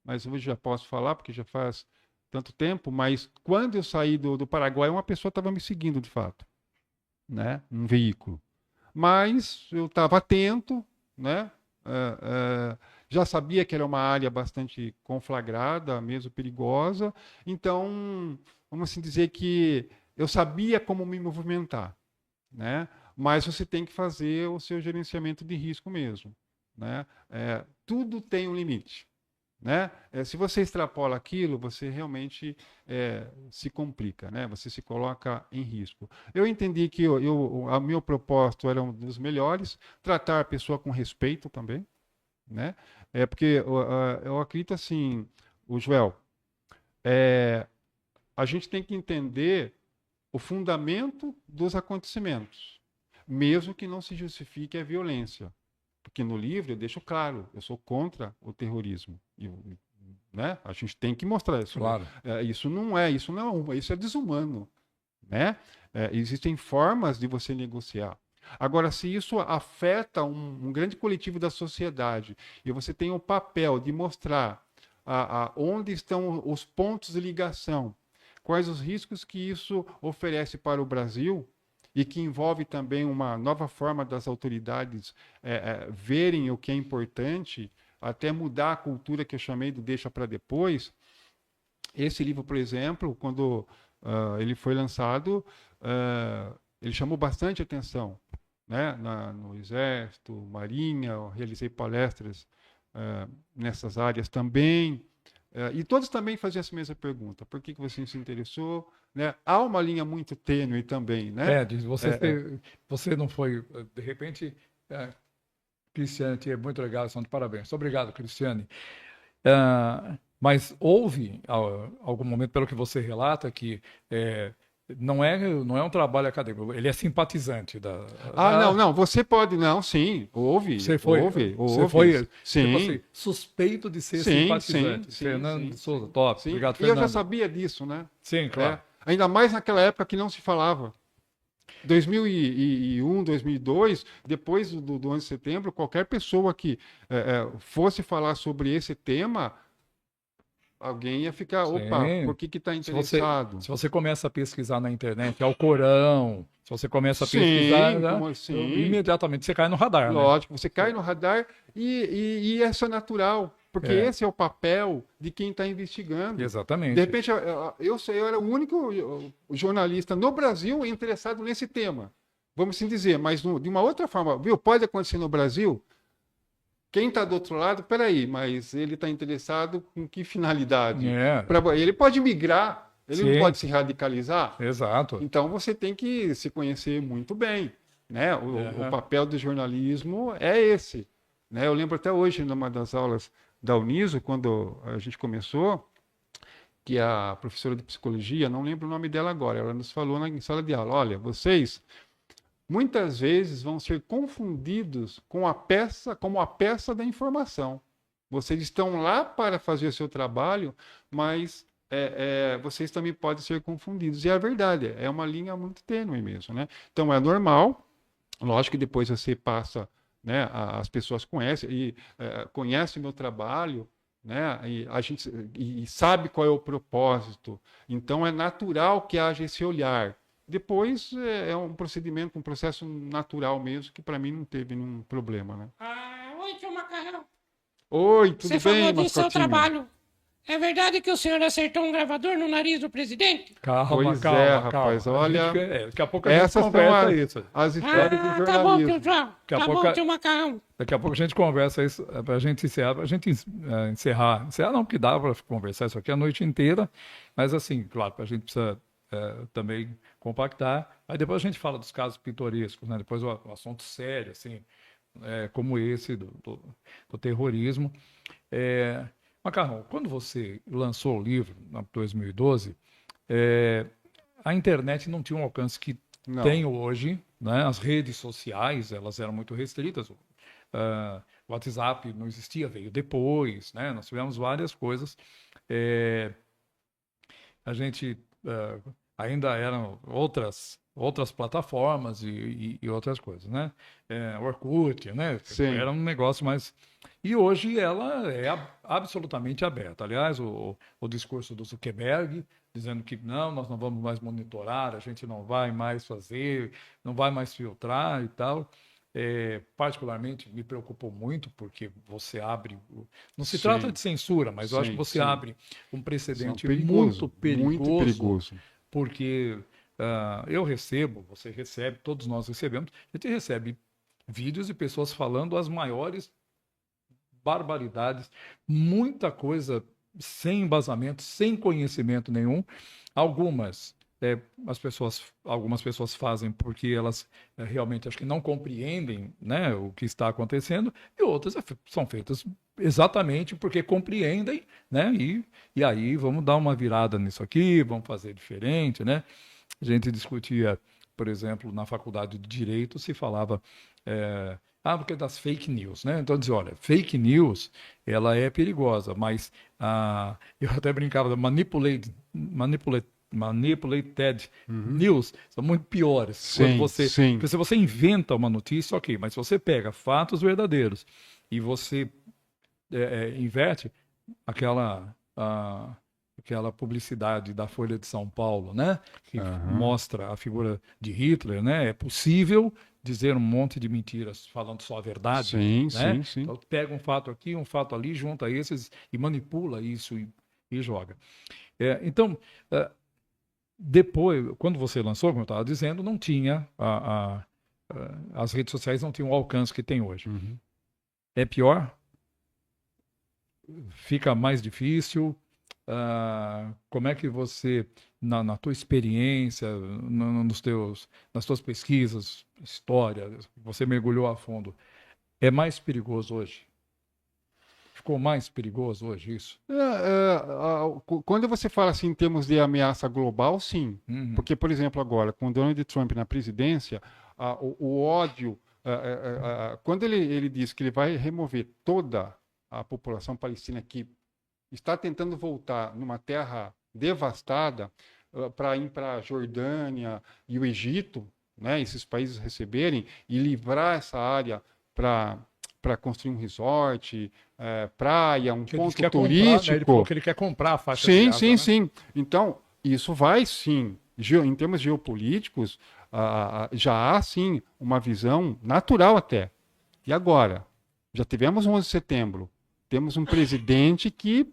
mas hoje já posso falar, porque já faz tanto tempo, mas quando eu saí do Paraguai, uma pessoa estava me seguindo de fato. Né? Um veículo. Mas eu estava atento, né? Já sabia que era uma área bastante conflagrada, mesmo perigosa, então, vamos assim dizer que eu sabia como me movimentar, né? Mas você tem que fazer o seu gerenciamento de risco mesmo, né? Tudo tem um limite. Né? Se você extrapola aquilo, você realmente se complica, né? Você se coloca em risco. Eu entendi que o meu propósito era um dos melhores, tratar a pessoa com respeito também, né? Porque eu acredito assim, o Joel, a gente tem que entender o fundamento dos acontecimentos, mesmo que não se justifique a violência. Porque no livro eu deixo claro, eu sou contra o terrorismo. Né? A gente tem que mostrar isso. Claro. Isso é desumano. Né? Existem formas de você negociar. Agora, se isso afeta um grande coletivo da sociedade e você tem o papel de mostrar onde estão os pontos de ligação, quais os riscos que isso oferece para o Brasil, e que envolve também uma nova forma das autoridades verem o que é importante, até mudar a cultura que eu chamei do deixa para depois. Esse livro, por exemplo, quando ele foi lançado, ele chamou bastante atenção, né? No Exército, Marinha, eu realizei palestras nessas áreas também. E todos também faziam essa mesma pergunta: por que você se interessou? Né? Há uma linha muito tênue também, né? Você não foi, de repente, Cristiane, é muito legal, são de parabéns. Obrigado, Cristiane. Mas houve algum momento, pelo que você relata, que não é um trabalho acadêmico, ele é simpatizante da... Não, você pode, sim, houve. Você foi sim. Suspeito de ser simpatizante. Sim, Fernando Souza, top. Sim. Obrigado, E Fernando. eu já sabia disso, né? Sim, claro. Ainda mais naquela época que não se falava. 2001, 2002, depois do 11 de setembro, qualquer pessoa que fosse falar sobre esse tema, alguém ia ficar, opa, por que está interessado? Se você começa a pesquisar na internet, Alcorão, se você começa a pesquisar, imediatamente você cai no radar. Lógico, né? Você cai no radar e isso é natural, porque esse é o papel de quem está investigando. Exatamente. De repente, eu era o único jornalista no Brasil interessado nesse tema, vamos assim dizer, mas de uma outra forma, pode acontecer no Brasil. Quem está do outro lado, peraí, mas ele está interessado com que finalidade? Ele pode migrar, ele não pode se radicalizar. Exato. Então você tem que se conhecer muito bem. Né? O papel do jornalismo é esse. Né? Eu lembro até hoje, numa das aulas da Uniso, quando a gente começou, que a professora de psicologia, não lembro o nome dela agora, ela nos falou em sala de aula: olha, vocês muitas vezes vão ser confundidos como a peça da informação. Vocês estão lá para fazer o seu trabalho, mas vocês também podem ser confundidos. E é verdade, é uma linha muito tênue mesmo. Né? Então é normal, lógico que depois você passa, né, as pessoas conhecem o meu trabalho, né, e sabe qual é o propósito. Então é natural que haja esse olhar. Depois é um processo natural mesmo, que para mim não teve nenhum problema, né? Oi, tio Macarrão. Oi, tudo bem, Você falou do seu trabalho. É verdade que o senhor acertou um gravador no nariz do presidente? Calma, Pois é, rapaz, calma. olha, Daqui a pouco a gente essas são conversa isso. as histórias do Tá bom, jornalismo. tio João. Daqui a Tá pouco bom, a- tio Macarrão. Daqui a pouco a gente conversa isso para a gente encerrar. Para a gente encerrar. Encerrar não, porque dá para conversar isso aqui a noite inteira. Mas assim, claro, a gente precisa também compactar. Aí depois a gente fala dos casos pitorescos, né? Depois o assunto sério, assim, como esse do terrorismo. Macarrão, quando você lançou o livro, em 2012, a internet não tinha um alcance que Não. tem hoje, né? As redes sociais, elas eram muito restritas. O WhatsApp não existia, veio depois, né? Nós tivemos várias coisas. A gente ainda eram outras plataformas e outras coisas, né? Orkut, né? Sim. Era um negócio mais... E hoje ela é absolutamente aberta. Aliás, o discurso do Zuckerberg dizendo que não, nós não vamos mais monitorar, a gente não vai mais fazer, não vai mais filtrar e tal. Particularmente me preocupou muito porque você abre... Não se Sim. trata de censura, mas eu acho Sim, que você sim. abre um precedente São muito perigoso, muito perigoso. porque eu recebo, você recebe, todos nós recebemos, a gente recebe vídeos de pessoas falando as maiores barbaridades, muita coisa sem embasamento, sem conhecimento nenhum. Algumas algumas pessoas fazem porque elas realmente acho que não compreendem, né, o que está acontecendo, e outras são feitas exatamente porque compreendem, né, e aí vamos dar uma virada nisso aqui, vamos fazer diferente, né? A gente discutia, por exemplo, na faculdade de Direito, se falava porque das fake news, né? Então dizia, olha, fake news, ela é perigosa, mas eu até brincava, manipulated news são muito piores. Sim, sim. Porque se você inventa uma notícia, ok, mas se você pega fatos verdadeiros e você inverte aquela publicidade da Folha de São Paulo, né, que mostra a figura de Hitler, né, é possível dizer um monte de mentiras falando só a verdade. Sim, né? sim. Então, pega um fato aqui, um fato ali, junta esses e manipula isso e joga. Então, depois, quando você lançou, como eu estava dizendo, não tinha as redes sociais não tinham o alcance que tem hoje. Uhum. É pior? Fica mais difícil? Como é que você, na tua experiência, nas tuas pesquisas, história, você mergulhou a fundo, é mais perigoso hoje? Ficou mais perigoso hoje isso? Quando você fala assim em termos de ameaça global, sim. Uhum. Porque, por exemplo, agora, com Donald Trump na presidência, o ódio, quando ele diz que ele vai remover toda a população palestina que está tentando voltar numa terra devastada para ir para a Jordânia e o Egito, né, esses países receberem e livrar essa área para construir um resort, praia, um ponto turístico. Comprar, né? Ele falou que ele quer comprar a faixa de Gaza, Sim, né? sim. Então, isso vai sim, em termos geopolíticos, já há sim uma visão natural até. E agora? Já tivemos 11 de setembro. Temos um presidente que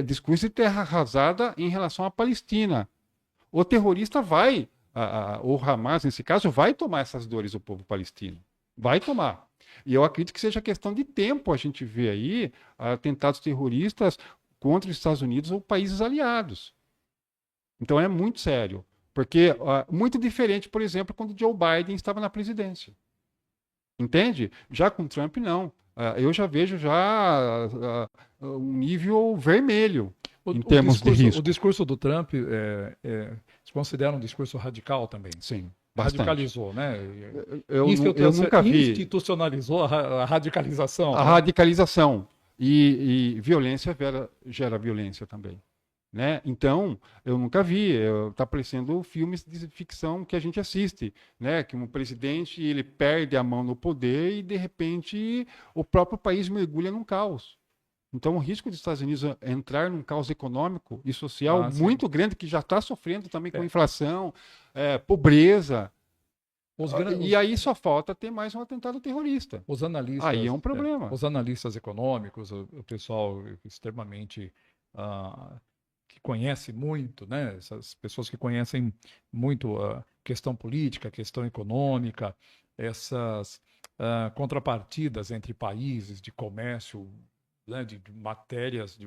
discurso de terra arrasada em relação à Palestina. O terrorista o Hamas, nesse caso, vai tomar essas dores do povo palestino. Vai tomar. E eu acredito que seja questão de tempo a gente ver aí atentados terroristas contra os Estados Unidos ou países aliados. Então é muito sério. Porque muito diferente, por exemplo, quando Joe Biden estava na presidência. Entende? Já com Trump, não. Eu já vejo um nível vermelho em termos de risco. O discurso do Trump se considera um discurso radical também. Sim, bastante. Radicalizou, né? Eu nunca vi. Institucionalizou a radicalização. A radicalização. E violência gera violência também. Né? Então, eu nunca vi, está aparecendo filmes de ficção que a gente assiste, né? Que um presidente ele perde a mão no poder e de repente o próprio país mergulha num caos. Então, o risco dos Estados Unidos entrar num caos econômico e social muito grande, que já está sofrendo também com inflação, pobreza. E aí só falta ter mais um atentado terrorista. Os analistas, aí é um problema. Os analistas econômicos, o pessoal extremamente que conhece muito, né? Essas pessoas que conhecem muito a questão política, a questão econômica, essas contrapartidas entre países de comércio, né? De matérias,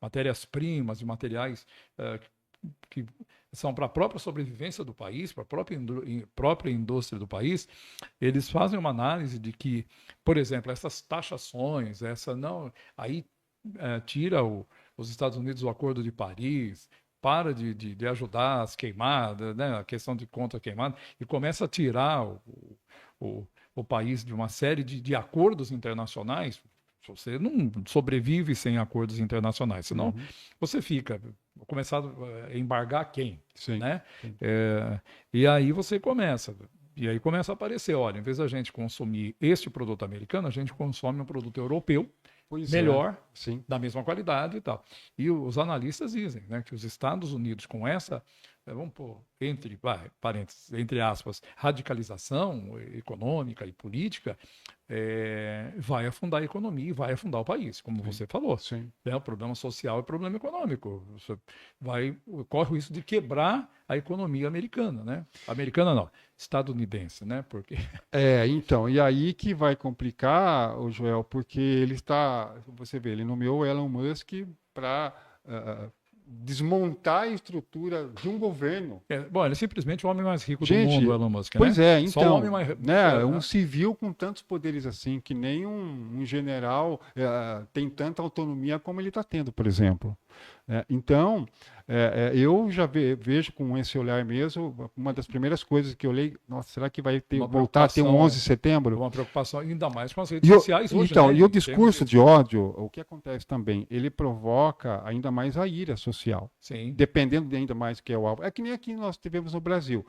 matérias-primas, de materiais que são para a própria sobrevivência do país, para a própria indústria do país. Eles fazem uma análise de que, por exemplo, essas taxações, aí tira os Estados Unidos do Acordo de Paris, para de ajudar as queimadas, né, a questão de contra queimada, e começa a tirar o país de uma série de acordos internacionais. Você não sobrevive sem acordos internacionais, senão você fica começar a embargar quem, Sim. né? E aí você começa a aparecer, olha, em vez da gente consumir este produto americano, a gente consome um produto europeu, melhor, Sim. da mesma qualidade e tal. E os analistas dizem, né, que os Estados Unidos, com essa, vamos pôr, entre aspas, radicalização econômica e política, vai afundar a economia e vai afundar o país, como você falou. Sim. O problema social e o problema econômico. Você corre o risco de quebrar a economia americana, né? Americana não, estadunidense, né? Porque... Então, e aí que vai complicar, o Joel, porque você vê, ele nomeou o Elon Musk para desmontar a estrutura de um governo. Bom, ele é simplesmente o homem mais rico Gente, do mundo, o Elon Musk, pois né? Então, Só o homem mais... um civil com tantos poderes assim, que nem um general tem tanta autonomia como ele está tendo, por exemplo. Então, eu já vejo com esse olhar mesmo, uma das primeiras coisas que eu olhei, nossa, será que vai voltar a ter um 11 de setembro? Uma preocupação ainda mais com as redes sociais hoje. Então, né? E o discurso de ódio, o que acontece também? Ele provoca ainda mais a ira social. Sim. Dependendo ainda mais do que é o alvo. É que nem aqui nós tivemos no Brasil.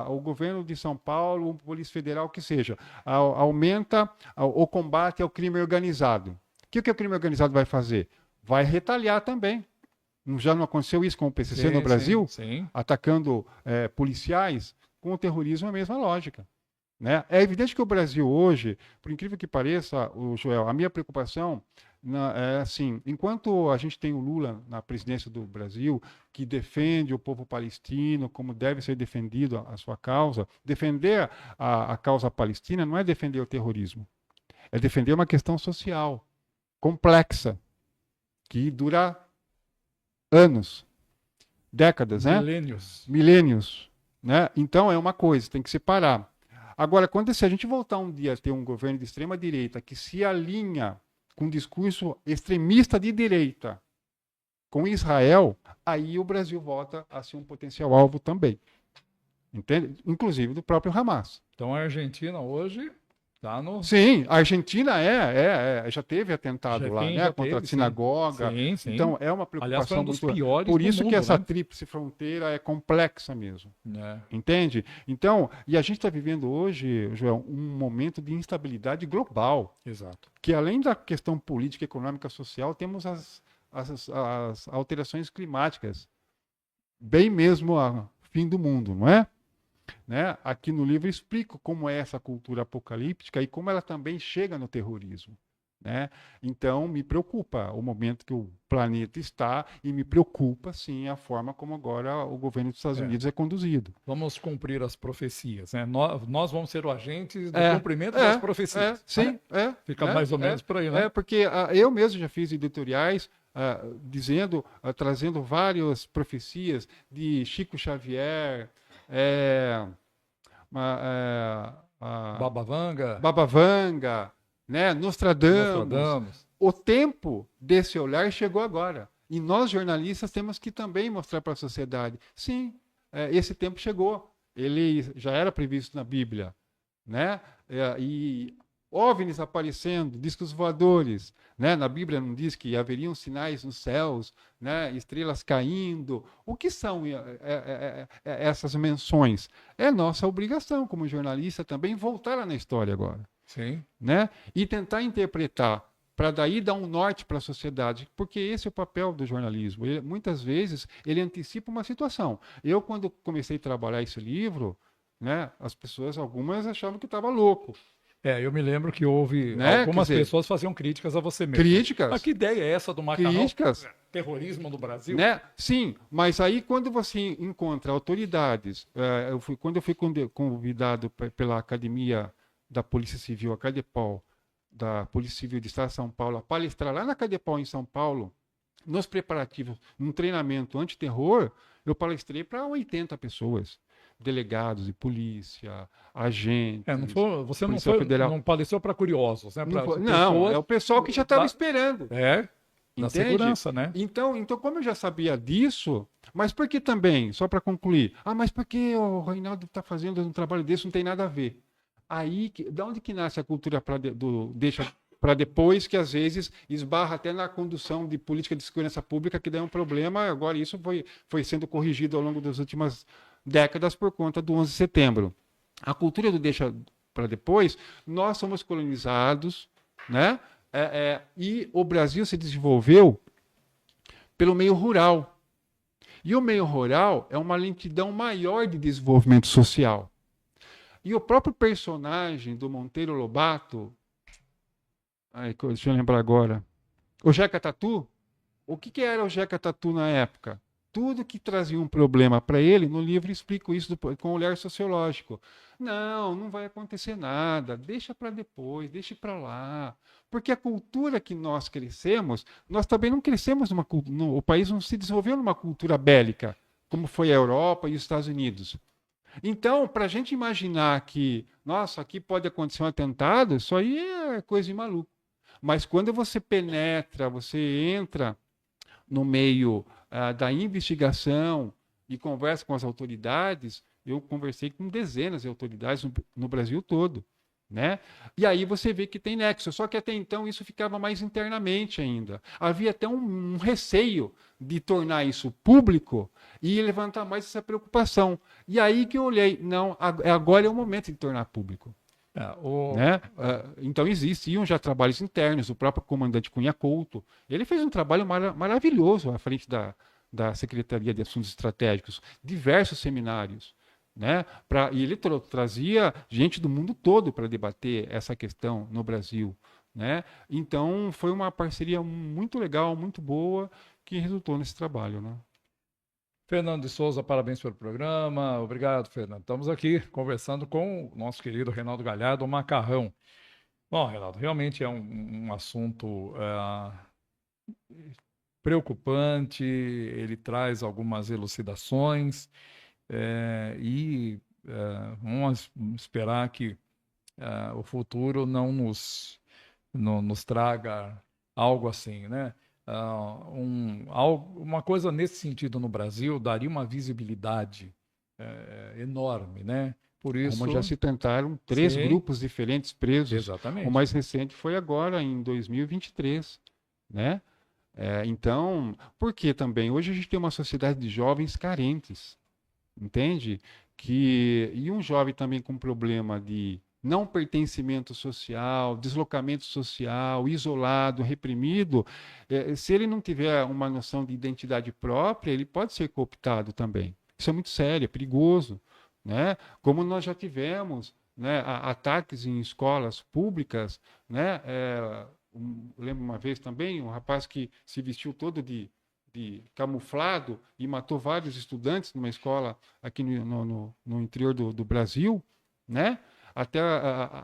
O governo de São Paulo, a Polícia Federal, que seja, aumenta o combate ao crime organizado. O que o crime organizado vai fazer? Vai retaliar também. Já não aconteceu isso com o PCC no Brasil? Sim. Atacando policiais? Com o terrorismo é a mesma lógica. Né? É evidente que o Brasil hoje, por incrível que pareça, Joel, a minha preocupação é assim, enquanto a gente tem o Lula na presidência do Brasil, que defende o povo palestino como deve ser defendido a sua causa, defender a causa palestina não é defender o terrorismo, é defender uma questão social complexa, que dura anos, décadas, milênios, né? Então é uma coisa, tem que separar. Agora, se a gente voltar um dia a ter um governo de extrema direita que se alinha com um discurso extremista de direita com Israel, aí o Brasil volta a ser um potencial alvo também. Entende? Inclusive do próprio Hamas. Então a Argentina hoje está no... Sim, a Argentina já teve atentado lá, né? Contra a sinagoga. Sim. Então é uma preocupação muito piores. Por isso do mundo, que essa né? tríplice fronteira é complexa mesmo. Entende? Então, e a gente está vivendo hoje, Joel, um momento de instabilidade global. Exato. Que além da questão política, econômica, social, temos as alterações climáticas. Bem mesmo a fim do mundo, não é? Né? Aqui no livro eu explico como é essa cultura apocalíptica e como ela também chega no terrorismo. Né? Então, me preocupa o momento que o planeta está e me preocupa, sim, a forma como agora o governo dos Estados Unidos é conduzido. Vamos cumprir as profecias. Né? Nós vamos ser os agentes do cumprimento das profecias. Sim, Fica mais ou menos por aí, né? Porque eu mesmo já fiz editoriais trazendo várias profecias de Chico Xavier, Baba Vanga, né? Nostradamus. O tempo desse olhar chegou agora. E nós, jornalistas, temos que também mostrar para a sociedade. Sim, esse tempo chegou. Ele já era previsto na Bíblia. Né? E OVNIs aparecendo, discos voadores. Né? Na Bíblia não diz que haveriam sinais nos céus, né? Estrelas caindo. O que são essas menções? É nossa obrigação, como jornalista, também voltar lá na história agora. Sim. Né? E tentar interpretar, para daí dar um norte para a sociedade, porque esse é o papel do jornalismo. Muitas vezes ele antecipa uma situação. Eu, quando comecei a trabalhar esse livro, né, as pessoas, algumas achavam que estava louco. Eu me lembro que houve Né? algumas Quer dizer, pessoas faziam críticas a você mesmo. Críticas. Mas que ideia é essa do macarrão? Críticas. Terrorismo no Brasil? Né? Sim, mas aí quando você encontra autoridades, quando eu fui convidado pela Academia da Polícia Civil, a Cadepol, da Polícia Civil de Estado de São Paulo, a palestrar lá na Cadepol em São Paulo, nos preparativos, num treinamento antiterror, eu palestrei para 80 pessoas. Delegados de polícia, agentes. Você Federal. não palestrou para curiosos, né? Não, é o pessoal que já estava esperando. Da segurança, né? Então, como eu já sabia disso, mas por que também, só para concluir, mas por que o Reinaldo está fazendo um trabalho desse, não tem nada a ver. Aí, da onde que nasce a cultura deixa para depois, que às vezes esbarra até na condução de política de segurança pública, que daí é um problema, agora isso foi sendo corrigido ao longo das últimas décadas por conta do 11 de setembro. A cultura do deixa para depois, nós somos colonizados, né? E o Brasil se desenvolveu pelo meio rural. E o meio rural é uma lentidão maior de desenvolvimento social. E o próprio personagem do Monteiro Lobato, deixa eu lembrar agora, o Jeca Tatu, o que era o Jeca Tatu na época? Tudo que trazia um problema para ele, no livro explico isso com um olhar sociológico. Não vai acontecer nada, deixa para depois, deixa para lá. Porque a cultura que nós crescemos, nós também não crescemos o país não se desenvolveu numa cultura bélica, como foi a Europa e os Estados Unidos. Então, para a gente imaginar que, nossa, aqui pode acontecer um atentado, isso aí é coisa de maluco. Mas quando você penetra, você entra no meio da investigação e conversa com as autoridades, eu conversei com dezenas de autoridades no Brasil todo, né? E aí você vê que tem nexo, só que até então isso ficava mais internamente ainda. Havia até um receio de tornar isso público e levantar mais essa preocupação. E aí que eu olhei, não, agora é o momento de tornar público. Né? Então existiam já trabalhos internos, o próprio comandante Cunha Couto, ele fez um trabalho maravilhoso à frente da Secretaria de Assuntos Estratégicos, diversos seminários, né? E ele trazia gente do mundo todo para debater essa questão no Brasil, né? Então foi uma parceria muito legal, muito boa, que resultou nesse trabalho, né? Fernando de Souza, parabéns pelo programa. Obrigado, Fernando. Estamos aqui conversando com o nosso querido Reinaldo Galhardo, o macarrão. Bom, Reinaldo, realmente é um assunto preocupante, ele traz algumas elucidações e vamos esperar que o futuro não nos traga algo assim, né? Uma coisa nesse sentido no Brasil daria uma visibilidade enorme, né? Por isso, como já se tentaram 3 grupos diferentes presos. Exatamente. O mais recente foi agora, em 2023, né? Então, por que também? Hoje a gente tem uma sociedade de jovens carentes, entende? E um jovem também com problema de não pertencimento social, deslocamento social, isolado, reprimido, se ele não tiver uma noção de identidade própria, ele pode ser cooptado também. Isso é muito sério, é perigoso, né? Como nós já tivemos, né, ataques em escolas públicas, né? Lembro uma vez também um rapaz que se vestiu todo de camuflado e matou vários estudantes numa escola aqui no interior do Brasil, né? Até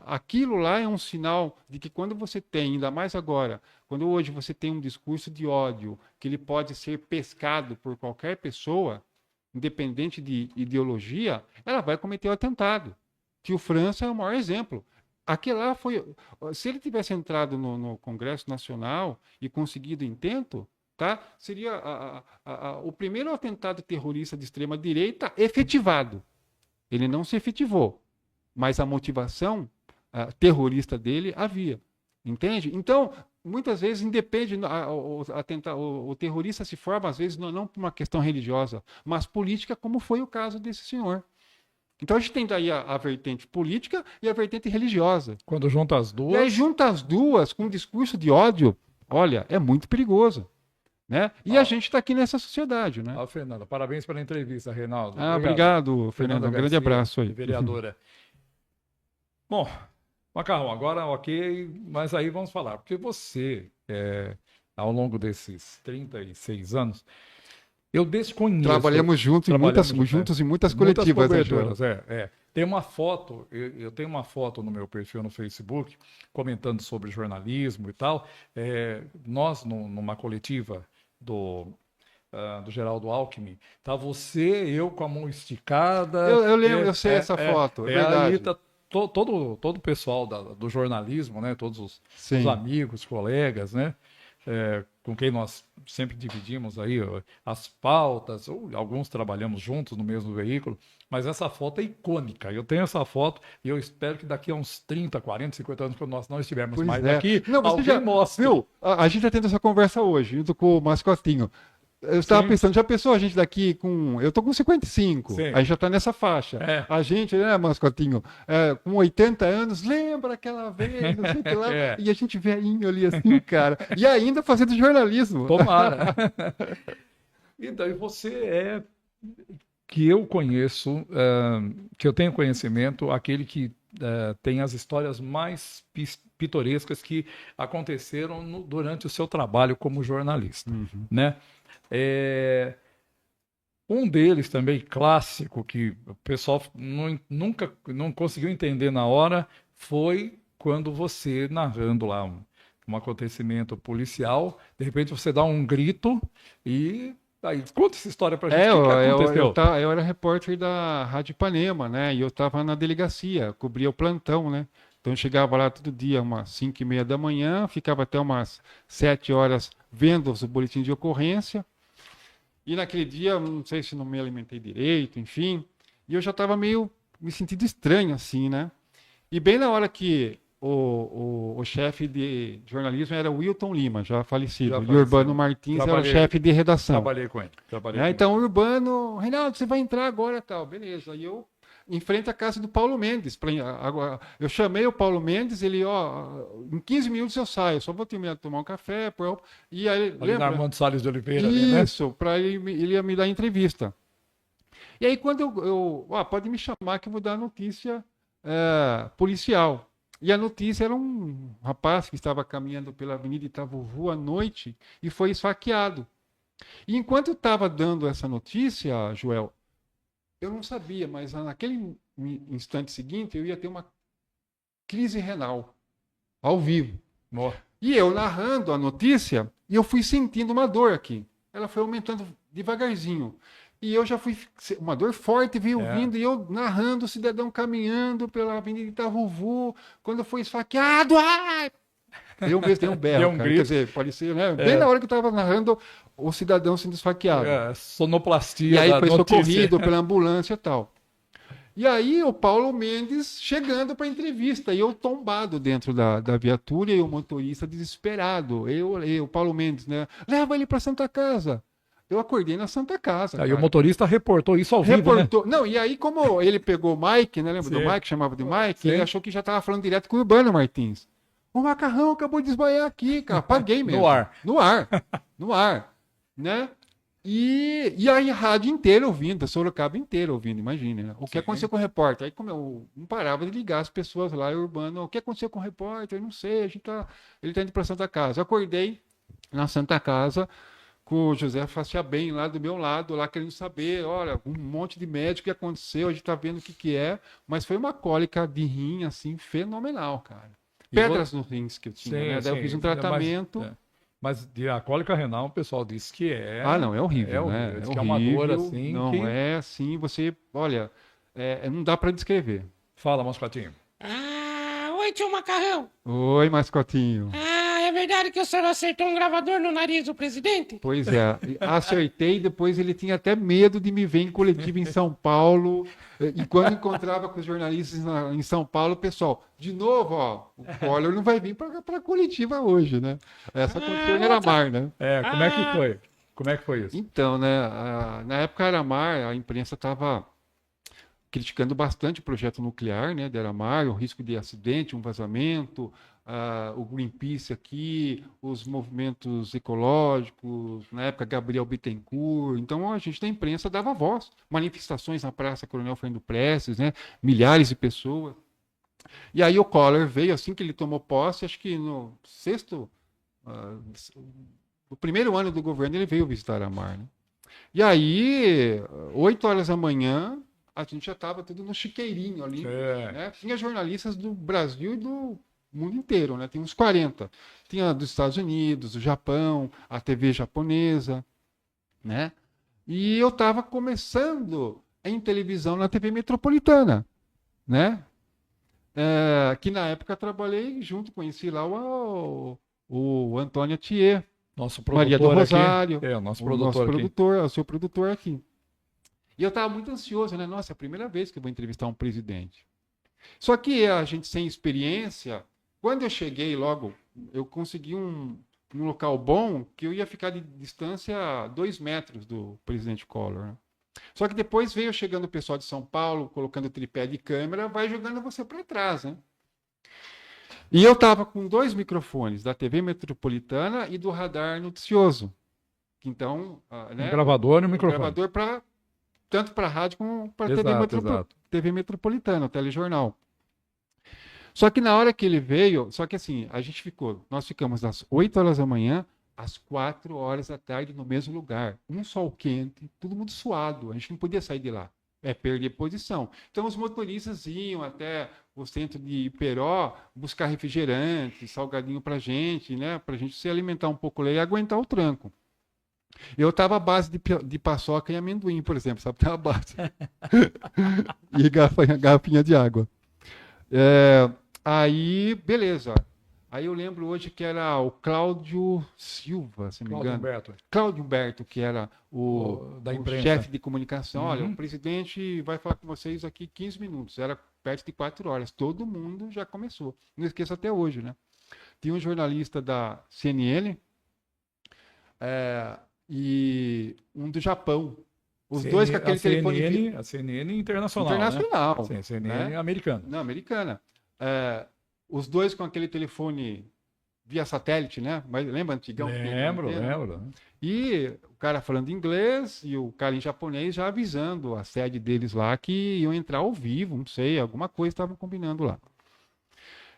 aquilo lá é um sinal de que quando você tem, ainda mais agora, quando hoje você tem um discurso de ódio, que ele pode ser pescado por qualquer pessoa, independente de ideologia, ela vai cometer o atentado. Que o França é o maior exemplo. Aquele lá foi... Se ele tivesse entrado no Congresso Nacional e conseguido intento, tá? Seria o primeiro atentado terrorista de extrema-direita efetivado. Ele não se efetivou, mas a motivação terrorista dele havia, entende? Então, muitas vezes independe, o terrorista se forma às vezes não por uma questão religiosa, mas política, como foi o caso desse senhor. Então a gente tem daí a vertente política e a vertente religiosa. Quando junta as duas... E aí junta as duas com um discurso de ódio, olha, é muito perigoso. Né? E a gente está aqui nessa sociedade, né? Fernanda, parabéns pela entrevista, Reinaldo. Obrigado, Fernanda. Um grande abraço aí. Vereadora. Bom, Macarrão, agora ok, mas aí vamos falar, porque você, ao longo desses 36 anos, eu desconheço. Trabalhamos juntos em muitas coletivas, né, Joel? coberturas. Tem uma foto, eu tenho uma foto no meu perfil no Facebook, comentando sobre jornalismo e tal. Nós, numa coletiva do Geraldo Alckmin, tá você, eu com a mão esticada. Eu lembro, eu sei essa foto, é verdade. Aí tá todo o pessoal do jornalismo, né? Todos os amigos, colegas, né? Com quem nós sempre dividimos aí as pautas, ou alguns trabalhamos juntos no mesmo veículo, mas essa foto é icônica. Eu tenho essa foto e eu espero que daqui a uns 30, 40, 50 anos, quando nós não estivermos mais aqui, não, você já mostre. Viu? A gente está tendo essa conversa hoje, junto com o Mascotinho. Eu estava pensando, já pensou a gente daqui com... Eu tô com 55, a gente já tá nessa faixa. A gente, né, Mascotinho, com 80 anos, lembra aquela vez, não sei o que lá, e a gente velhinho ali assim, cara, e ainda fazendo jornalismo. Tomara. Então, e você que eu conheço, que eu tenho conhecimento, aquele que tem as histórias mais pitorescas que aconteceram durante o seu trabalho como jornalista, né? Um deles também, clássico, que o pessoal nunca não conseguiu entender na hora, foi quando você, narrando lá um acontecimento policial, de repente você dá um grito e... Aí, conta essa história pra gente, o que aconteceu? Eu era repórter da Rádio Ipanema, né? E eu estava na delegacia, cobria o plantão, né? Então eu chegava lá todo dia, umas 5h30 da manhã, ficava até umas 7 horas vendo o boletim de ocorrência. E naquele dia, não sei se não me alimentei direito, enfim. E eu já estava meio me sentindo estranho, assim, né? E bem na hora que o chefe de jornalismo era o Wilton Lima, já falecido. E o Urbano Martins era o chefe de redação. Trabalhei com ele. Então o Urbano, Reinaldo, você vai entrar agora e tal. Beleza. E eu em frente à casa do Paulo Mendes. Eu chamei o Paulo Mendes, ele, em 15 minutos eu saio, só vou terminar de tomar um café. E aí, lembra? Na Armando Salles de Oliveira. Isso, né? Para ele ia me dar entrevista. E aí quando pode me chamar que eu vou dar notícia policial. E a notícia era um rapaz que estava caminhando pela Avenida Itavuvu à noite e foi esfaqueado. E enquanto eu estava dando essa notícia, Joel, eu não sabia, mas naquele instante seguinte eu ia ter uma crise renal, ao vivo. E eu narrando a notícia, e eu fui sentindo uma dor aqui. Ela foi aumentando devagarzinho. E eu já fui... Uma dor forte veio vindo, e eu narrando o cidadão caminhando pela Avenida Itavuvu, quando foi esfaqueado. Ai! Eu mesmo dei um berro, cara. Quer dizer, parecia, né? Bem na hora que eu estava narrando o cidadão sendo esfaqueado. Sonoplastia. E aí foi socorrido pela ambulância e tal. E aí o Paulo Mendes chegando para a entrevista, e eu tombado dentro da viatura, e o motorista desesperado. O Paulo Mendes, né? Leva ele para Santa Casa. Eu acordei na Santa Casa. Aí o motorista reportou isso ao vivo, né? Não, e aí como ele pegou o Mike, né? Lembra do Mike, chamava de Mike? Ele achou que já estava falando direto com o Urbano Martins. O Macarrão acabou de desmaiar aqui, cara. Apaguei mesmo. No ar. Né? E aí a rádio inteira ouvindo, a Sorocaba inteira ouvindo, imagine, né? O que aconteceu com o repórter? Aí como eu não parava de ligar as pessoas lá, Urbano, o que aconteceu com o repórter? Eu não sei, ele tá indo para Santa Casa. Eu acordei na Santa Casa com o José Faciabem lá do meu lado, lá querendo saber, olha, um monte de médico que aconteceu, a gente tá vendo o que é, mas foi uma cólica de rim, assim, fenomenal, cara. Pedras nos rins que eu tinha, né? Daí eu fiz um tratamento... Mas a cólica renal, o pessoal diz que é... não, é horrível, né? Diz que é uma dor assim... Não, é assim, você... Olha, não dá para descrever. Fala, Mascotinho. Oi, tio Macarrão. Oi, Mascotinho. É verdade que o senhor acertou um gravador no nariz do presidente? Pois é, acertei, depois ele tinha até medo de me ver em coletiva em São Paulo, e quando encontrava com os jornalistas em São Paulo, pessoal, de novo, o Collor não vai vir para a coletiva hoje, né? Essa aconteceu em Aramar, né? Como é que foi? Como é que foi isso? Então, né, na época Aramar, a imprensa estava criticando bastante o projeto nuclear, né, de Aramar, o risco de acidente, um vazamento, o Greenpeace aqui, os movimentos ecológicos, na época Gabriel Bittencourt. Então a gente da imprensa dava voz, manifestações na Praça Coronel Fernando Prestes, né, milhares de pessoas. E aí o Collor veio, assim que ele tomou posse, acho que no sexto, o primeiro ano do governo, ele veio visitar a Mar, né? E aí, 8 horas da manhã, a gente já estava tudo no chiqueirinho ali, né? Tinha jornalistas do Brasil e do mundo inteiro, né? Tem uns 40. Tinha dos Estados Unidos, do Japão, a TV japonesa, né? E eu estava começando em televisão na TV Metropolitana, né? Que na época eu trabalhei junto, conheci lá o Antônio Thier, Nosso Maria do produtor Rosário, aqui. O nosso o produtor nosso aqui. produtor, o seu produtor aqui. E eu estava muito ansioso, né? Nossa, é a primeira vez que eu vou entrevistar um presidente. Só que a gente sem experiência, quando eu cheguei logo, eu consegui um local bom que eu ia ficar de distância a 2 metros do presidente Collor, né? Só que depois veio chegando o pessoal de São Paulo, colocando tripé de câmera, vai jogando você para trás, né? E eu estava com 2 microfones, da TV Metropolitana e do Radar Noticioso. Então, né, Um gravador e um microfone. gravador tanto para rádio como para Exato. TV Metropolitana, o telejornal. Só que na hora que ele veio, só que assim, nós ficamos das 8 horas da manhã às 4 horas da tarde no mesmo lugar. Um sol quente, todo mundo suado, a gente não podia sair de lá. Perder posição. Então os motoristas iam até o centro de Iperó buscar refrigerante, salgadinho pra gente, né? Pra gente se alimentar um pouco lá e aguentar o tranco. Eu estava à base de paçoca e amendoim, por exemplo, sabe? Tava à base. E garrafinha de água. Aí, beleza. Aí eu lembro hoje que era o Cláudio Silva, se não me engano. Cláudio Humberto, que era o chefe de comunicação. Olha, o presidente vai falar com vocês aqui 15 minutos. Era perto de 4 horas. Todo mundo já começou. Não esqueço até hoje, né? Tinha um jornalista da CNN e um do Japão. Os dois com aquele telefone... A CNN internacional, internacional. Né? Sim, a CNN americana. Não, americana. Os dois com aquele telefone via satélite, né? Mas lembra antigão? Lembro. E o cara falando inglês e o cara em japonês já avisando a sede deles lá que iam entrar ao vivo, não sei, alguma coisa estavam combinando lá.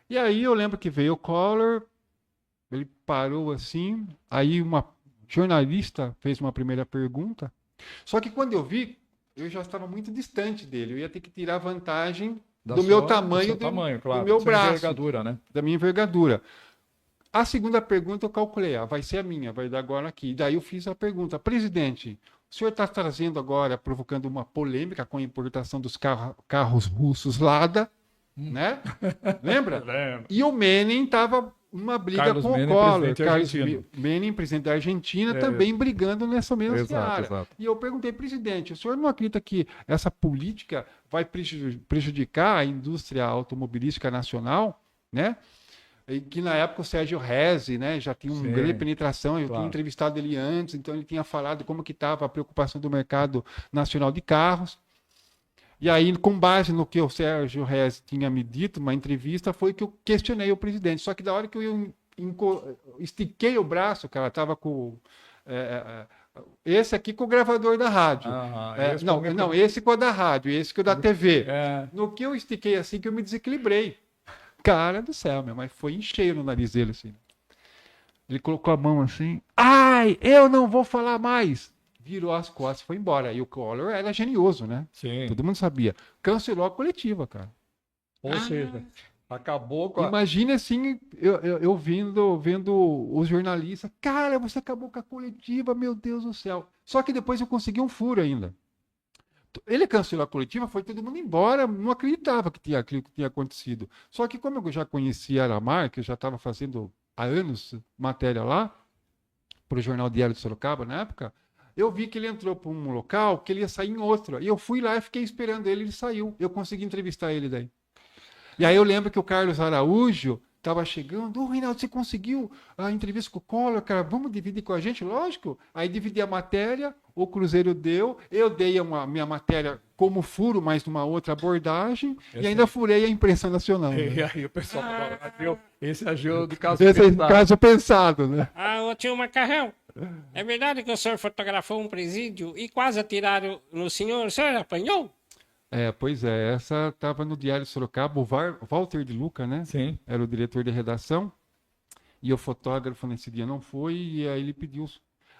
E aí eu lembro que veio o Collor, ele parou assim, aí uma jornalista fez uma primeira pergunta, só que quando eu vi, eu já estava muito distante dele, eu ia ter que tirar vantagem do meu tamanho, claro, do meu braço, envergadura, né? da minha envergadura. A segunda pergunta eu calculei, vai ser a minha, vai dar agora aqui. E daí eu fiz a pergunta, presidente, o senhor está trazendo agora, provocando uma polêmica com a importação dos carros russos Lada, né? Lembra? Lembro. E o Menem estava numa briga Carlos com Menem, o Collor. Carlos Menem, presidente da Argentina, também brigando nessa mesma seara. Exato. E eu perguntei, presidente, o senhor não acredita que essa política vai prejudicar a indústria automobilística nacional, né? E que na época o Sérgio Rezi, né, já tinha uma grande penetração, eu tinha entrevistado ele antes, então ele tinha falado como que estava a preocupação do mercado nacional de carros. E aí, com base no que o Sérgio Rezi tinha me dito, uma entrevista, foi que eu questionei o presidente. Só que da hora que eu estiquei o braço, cara, estava com... esse aqui com o gravador da rádio. Esse com o da rádio, esse com o da TV. No que eu estiquei assim, que eu me desequilibrei. Cara do céu, mas foi em cheio no nariz dele, assim. Ele colocou a mão assim, ai, eu não vou falar mais. Virou as costas e foi embora. E o Collor era genioso, né? Sim. Todo mundo sabia. Cancelou a coletiva, cara. Ou seja, acabou com a... Imagina assim, eu vendo os jornalistas. Cara, você acabou com a coletiva, meu Deus do céu. Só que depois eu consegui um furo ainda. Ele cancelou a coletiva, foi todo mundo embora, não acreditava que tinha aquilo que tinha acontecido. Só que como eu já conhecia a Aramar, que eu já estava fazendo há anos matéria lá, para o Jornal Diário de Sorocaba, na época, eu vi que ele entrou para um local, que ele ia sair em outro. E eu fui lá e fiquei esperando ele saiu. Eu consegui entrevistar ele daí. E aí eu lembro que o Carlos Araújo estava chegando. Reinaldo, você conseguiu a entrevista com o Collor, cara? Vamos dividir com a gente? Lógico. Aí dividi a matéria, o Cruzeiro deu, eu dei a minha matéria como furo, mas numa outra abordagem, e ainda furei a imprensa nacional. Né? E aí o pessoal falou, esse agiu de caso pensado. Esse é caso pensado, né? Ô tio Macarrão, é verdade que o senhor fotografou um presídio e quase atiraram no senhor? O senhor apanhou? Pois é, essa estava no Diário de Sorocaba, o Walter de Luca, né? Sim. Era o diretor de redação, e o fotógrafo nesse dia não foi, e aí ele pediu,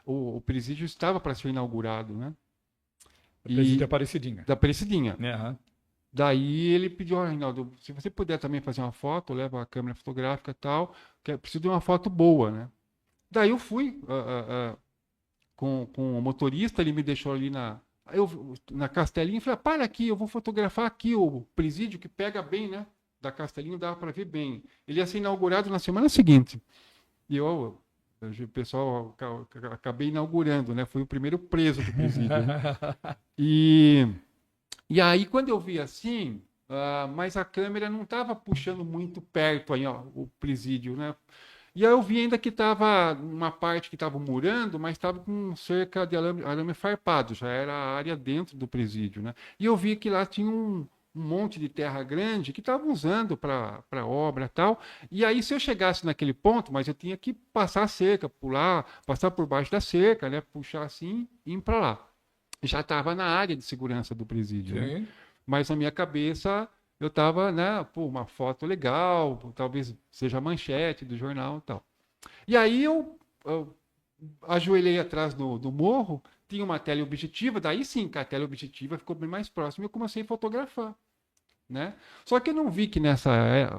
o presídio estava para ser inaugurado, né? Presídio Aparecidinha. Da Aparecidinha. Aham. Daí ele pediu, ó, Reinaldo, se você puder também fazer uma foto, leva a câmera fotográfica e tal, que eu preciso de uma foto boa, né? Daí eu fui com o motorista, ele me deixou ali na Castelinho, e falei, para aqui, eu vou fotografar aqui o presídio, que pega bem, né? Da Castelinho dava para ver bem. Ele ia ser inaugurado na semana seguinte. E o pessoal, acabei inaugurando, né? Fui o primeiro preso do presídio. Né? E aí, quando eu vi assim, mas a câmera não estava puxando muito perto aí, ó, o presídio, né? E aí eu vi ainda que estava uma parte que estava murando, mas estava com cerca de arame farpado, já era a área dentro do presídio, né? E eu vi que lá tinha um monte de terra grande que estavam usando para obra e tal. E aí, se eu chegasse naquele ponto, mas eu tinha que passar a cerca, pular, passar por baixo da cerca, né? Puxar assim e ir para lá. Já estava na área de segurança do presídio, né? Mas na minha cabeça eu estava, né, pô, uma foto legal, talvez seja a manchete do jornal e tal. E aí eu ajoelhei atrás do morro, tinha uma teleobjetiva, daí sim, que a teleobjetiva ficou bem mais próxima e eu comecei a fotografar, né? Só que eu não vi que nessa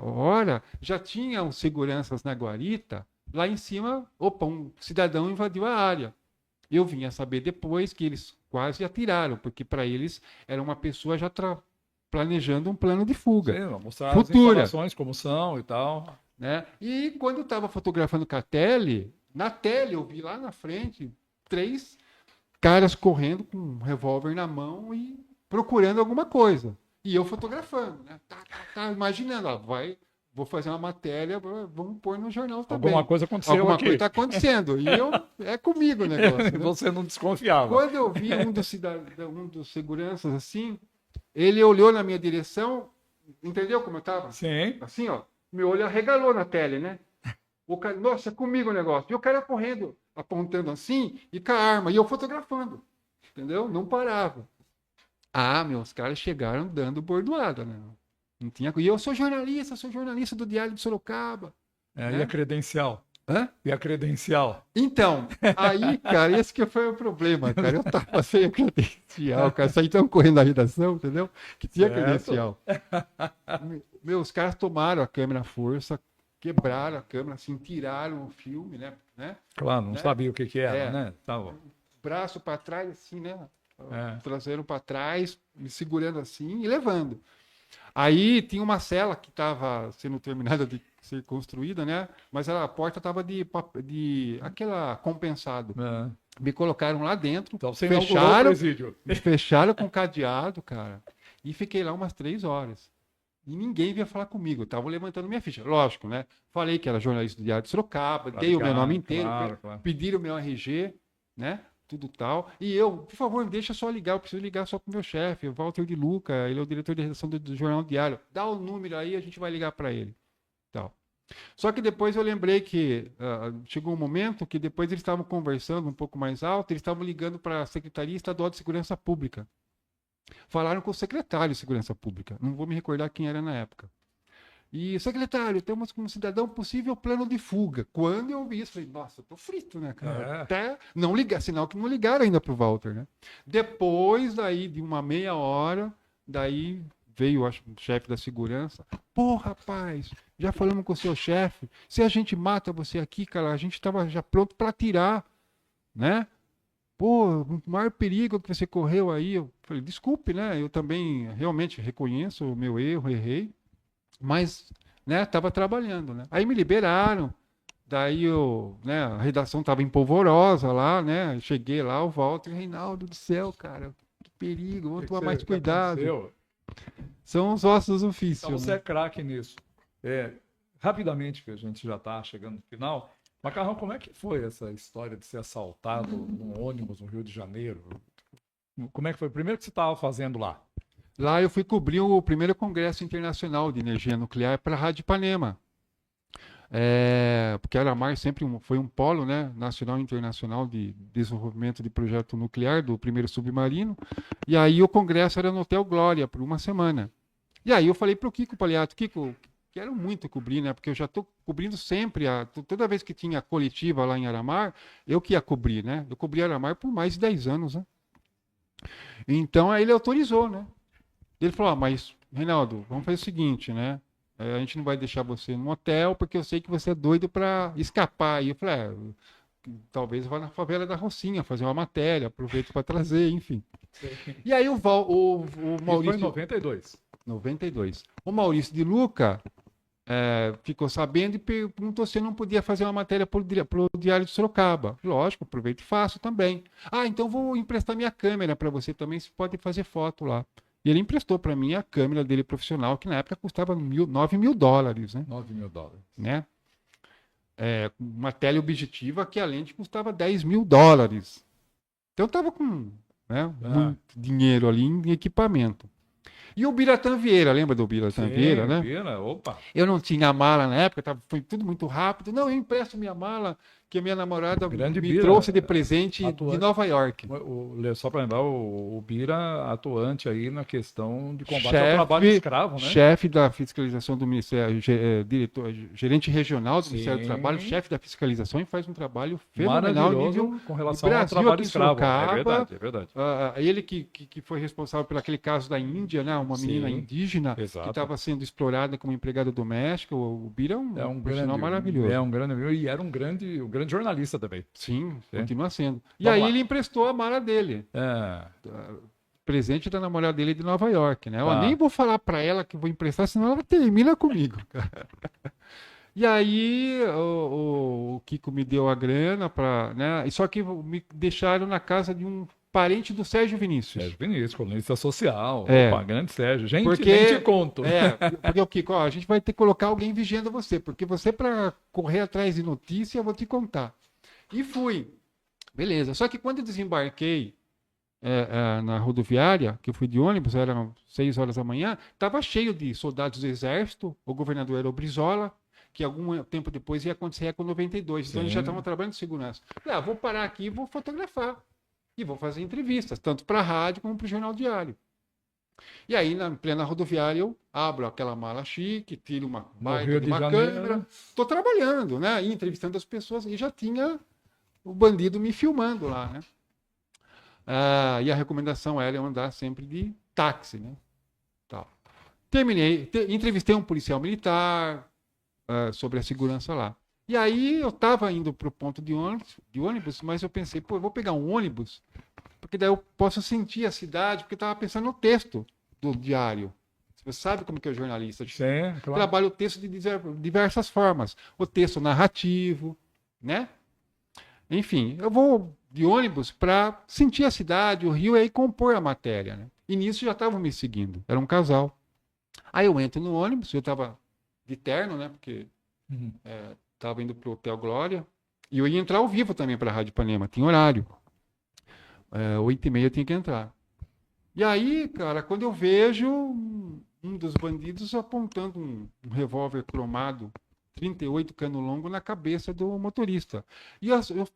hora já tinha os seguranças na guarita, lá em cima, opa, um cidadão invadiu a área. Eu vim a saber depois que eles quase atiraram, porque para eles era uma pessoa já planejando um plano de fuga. Sim, mostrar futura. As instalações como são e tal. Né? E quando eu estava fotografando com a tele, na tele eu vi lá na frente 3 caras correndo com um revólver na mão e procurando alguma coisa. E eu fotografando, né? Imaginando, ó, vou fazer uma matéria, vamos pôr no jornal também. Alguma coisa aconteceu Alguma aqui. coisa está acontecendo. E é comigo o negócio. Né? Você não desconfiava. Quando eu vi um dos seguranças assim, ele olhou na minha direção, entendeu como eu estava? Sim. Assim, ó, meu olho arregalou na tele, né? O cara, nossa, é comigo o negócio. E o cara correndo, apontando assim, e com a arma, e eu fotografando, entendeu? Não parava. Meus caras chegaram dando bordoada, né? Não tinha... E eu sou jornalista do Diário de Sorocaba. Né? E a credencial? Hã? E a credencial? Então, aí, cara, esse que foi o problema, cara. Eu tava sem a credencial, cara. Saí tão correndo da redação, entendeu? Que tinha credencial. Os caras tomaram a câmera à força, quebraram a câmera, assim, tiraram o filme, né? Claro, não sabia o que era, né? Tava. Braço para trás, assim, né? Traseiro para trás, me segurando assim e levando. Aí tinha uma cela que estava sendo terminada de ser construída, né? Mas a porta estava de aquela compensado. Me colocaram lá dentro, então, me fecharam com cadeado, cara. E fiquei lá umas 3 horas. E ninguém vinha falar comigo. Eu tava levantando minha ficha. Lógico, né? Falei que era jornalista do Diário de Sorocaba, dei o meu nome inteiro, pediram o meu RG, né? Tudo tal. E eu, por favor, me deixa só ligar. Eu preciso ligar só com o meu chefe, o Walter de Luca. Ele é o diretor de redação do Jornal Diário. Dá o número aí, a gente vai ligar para ele. Tal. Só que depois eu lembrei que chegou um momento que depois eles estavam conversando um pouco mais alto, eles estavam ligando para a Secretaria Estadual de Segurança Pública. Falaram com o secretário de Segurança Pública. Não vou me recordar quem era na época. E, secretário, temos como cidadão possível plano de fuga. Quando eu vi isso, falei, nossa, eu tô frito, né, cara? Até não ligar, sinal que não ligaram ainda pro Walter, né? Depois daí, de uma meia hora, daí veio, acho, o chefe da segurança. Pô, rapaz, já falamos com o seu chefe. Se a gente mata você aqui, cara, a gente tava já pronto para atirar, né? Pô, o maior perigo que você correu aí. Eu falei, desculpe, né? Eu também realmente reconheço o meu erro, errei. Mas, né, tava trabalhando, né? Aí me liberaram. Daí a redação tava empolvorosa lá, né? Cheguei lá, o Walter, Reinaldo do céu, cara, que perigo, vamos tomar mais cuidado. São os ossos do ofício. Então você é craque nisso. Rapidamente, que a gente já está chegando no final. Macarrão, como é que foi essa história de ser assaltado num ônibus no Rio de Janeiro? Como é que foi? Primeiro que você estava fazendo lá? Lá eu fui cobrir o primeiro Congresso Internacional de Energia Nuclear para a Rádio Ipanema. Porque Aramar sempre foi um polo, né, nacional e internacional de desenvolvimento de projeto nuclear do primeiro submarino. E aí o congresso era no Hotel Glória por uma semana. E aí eu falei para o Kiko Palhato, Kiko, quero muito cobrir, né? Porque eu já estou cobrindo sempre, toda vez que tinha coletiva lá em Aramar, eu que ia cobrir, né? Eu cobri Aramar por mais de 10 anos, né? Então aí ele autorizou, né? Ele falou, mas Reinaldo, vamos fazer o seguinte, né? A gente não vai deixar você no hotel porque eu sei que você é doido para escapar. E eu falei, talvez eu vá na favela da Rocinha fazer uma matéria, aproveito para trazer, enfim. Sim. E aí o Maurício... Isso foi em 92. 92. O Maurício de Luca ficou sabendo e perguntou se eu não podia fazer uma matéria para o Diário de Sorocaba. Lógico, aproveito e faço também. Então vou emprestar minha câmera para você também, você pode fazer foto lá. E ele emprestou para mim a câmera dele profissional, que na época custava $9.000, né? $9.000. Né? Uma teleobjetiva que além de custava $10.000. Então eu estava com muito dinheiro ali em equipamento. E o Biratã Vieira, lembra do Biratã Vieira, né? Vieira, opa. Eu não tinha mala na época, foi tudo muito rápido. Não, eu empresto minha mala, que a minha namorada me trouxe de presente de Nova York. Só para lembrar, o Bira atuante aí na questão de combate ao trabalho escravo, né? Chefe da fiscalização do Ministério, gerente regional do Ministério do Trabalho, chefe da fiscalização, e faz um trabalho fenomenal nível com relação ao trabalho escravo. É verdade. Ele que foi responsável por aquele caso da Índia, né? Uma menina indígena que estava sendo explorada como empregada doméstica. O Bira é um profissional maravilhoso. É um grande amigo e era um grande jornalista também. Sim, continua sendo. E aí ele emprestou a mala dele. Presente da namorada dele de Nova York, né? Eu nem vou falar para ela que vou emprestar, senão ela termina comigo. E aí o Kiko me deu a grana né? Só que me deixaram na casa de um parente do Sérgio Vinícius. Sérgio Vinícius, colunista social. Opa, grande Sérgio. Gente, nem te conto. Porque o Kiko, a gente vai ter que colocar alguém vigiando você, porque você, para correr atrás de notícia, eu vou te contar. E fui. Beleza. Só que quando eu desembarquei na rodoviária, que eu fui de ônibus, eram 6 horas da manhã, estava cheio de soldados do Exército, o governador era o Brizola, que algum tempo depois ia acontecer com 92. Então eles já estavam trabalhando de segurança. Falei, vou parar aqui e vou fotografar. E vou fazer entrevistas, tanto para a rádio como para o Jornal Diário. E aí, na plena rodoviária, eu abro aquela mala chique, tiro uma baita de uma câmera. Estou trabalhando, né? E entrevistando as pessoas. E já tinha o bandido me filmando lá, né? E a recomendação era eu andar sempre de táxi, né? Tal. Terminei, entrevistei um policial militar sobre a segurança lá. E aí eu estava indo para o ponto de ônibus, mas eu pensei, eu vou pegar um ônibus, porque daí eu posso sentir a cidade, porque eu estava pensando no texto do diário. Você sabe como que é o jornalista? Sim, claro. Trabalha o texto de diversas formas. O texto narrativo, né? Enfim, eu vou de ônibus para sentir a cidade, o rio, e aí compor a matéria, né? E nisso já estavam me seguindo. Era um casal. Aí eu entro no ônibus, eu estava de terno, né? Porque... estava indo para o Hotel Glória, e eu ia entrar ao vivo também para a Rádio Ipanema, tinha horário. 8h30 eu tinha que entrar. E aí, cara, quando eu vejo um dos bandidos apontando um revólver cromado, 38 cano longo, na cabeça do motorista. E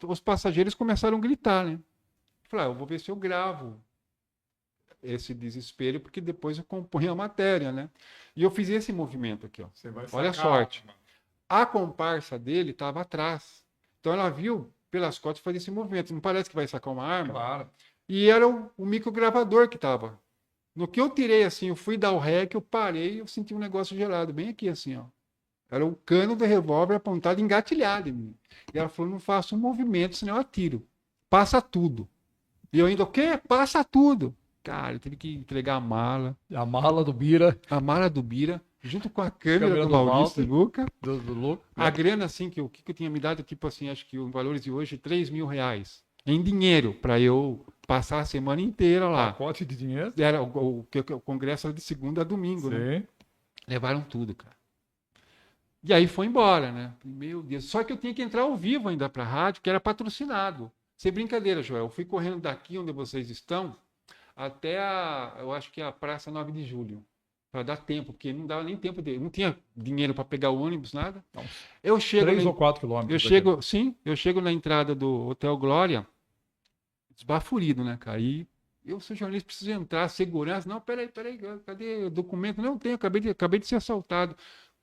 os passageiros começaram a gritar, né? Falei, eu vou ver se eu gravo esse desespero, porque depois eu componho a matéria, né? E eu fiz esse movimento aqui, ó. Olha a sorte. A comparsa dele estava atrás. Então ela viu pelas costas fazer esse movimento. Não parece que vai sacar uma arma? Claro. E era o microgravador que estava. No que eu tirei assim, eu fui dar o rec, eu parei e eu senti um negócio gelado, bem aqui assim, ó. Era o cano do revólver apontado, engatilhado em mim. E ela falou, não faça um movimento, senão eu atiro. Passa tudo. E eu ainda, o quê? Passa tudo. Cara, eu tive que entregar a mala. A mala do Bira. A mala do Bira. Junto com a câmera do Maurício Luca. Do a grana, assim, que eu tinha me dado, tipo assim, acho que em valores de hoje, R$3.000. Em dinheiro, para eu passar a semana inteira lá. Pacote de dinheiro? Era o congresso era de segunda a domingo, né? Levaram tudo, cara. E aí foi embora, né? Meu Deus. Só que eu tinha que entrar ao vivo ainda para a rádio, que era patrocinado. Sem brincadeira, Joel. Eu fui correndo daqui onde vocês estão até eu acho que a Praça 9 de Julho. para dar tempo, porque não dava nem tempo não tinha dinheiro para pegar o ônibus, nada. Não. Eu chego 3 ou 4 quilômetros. eu chego na entrada do Hotel Glória, esbaforido, né, cara? E eu sou jornalista, preciso entrar, segurança. Não, peraí, cadê o documento? Não tenho, acabei de ser assaltado.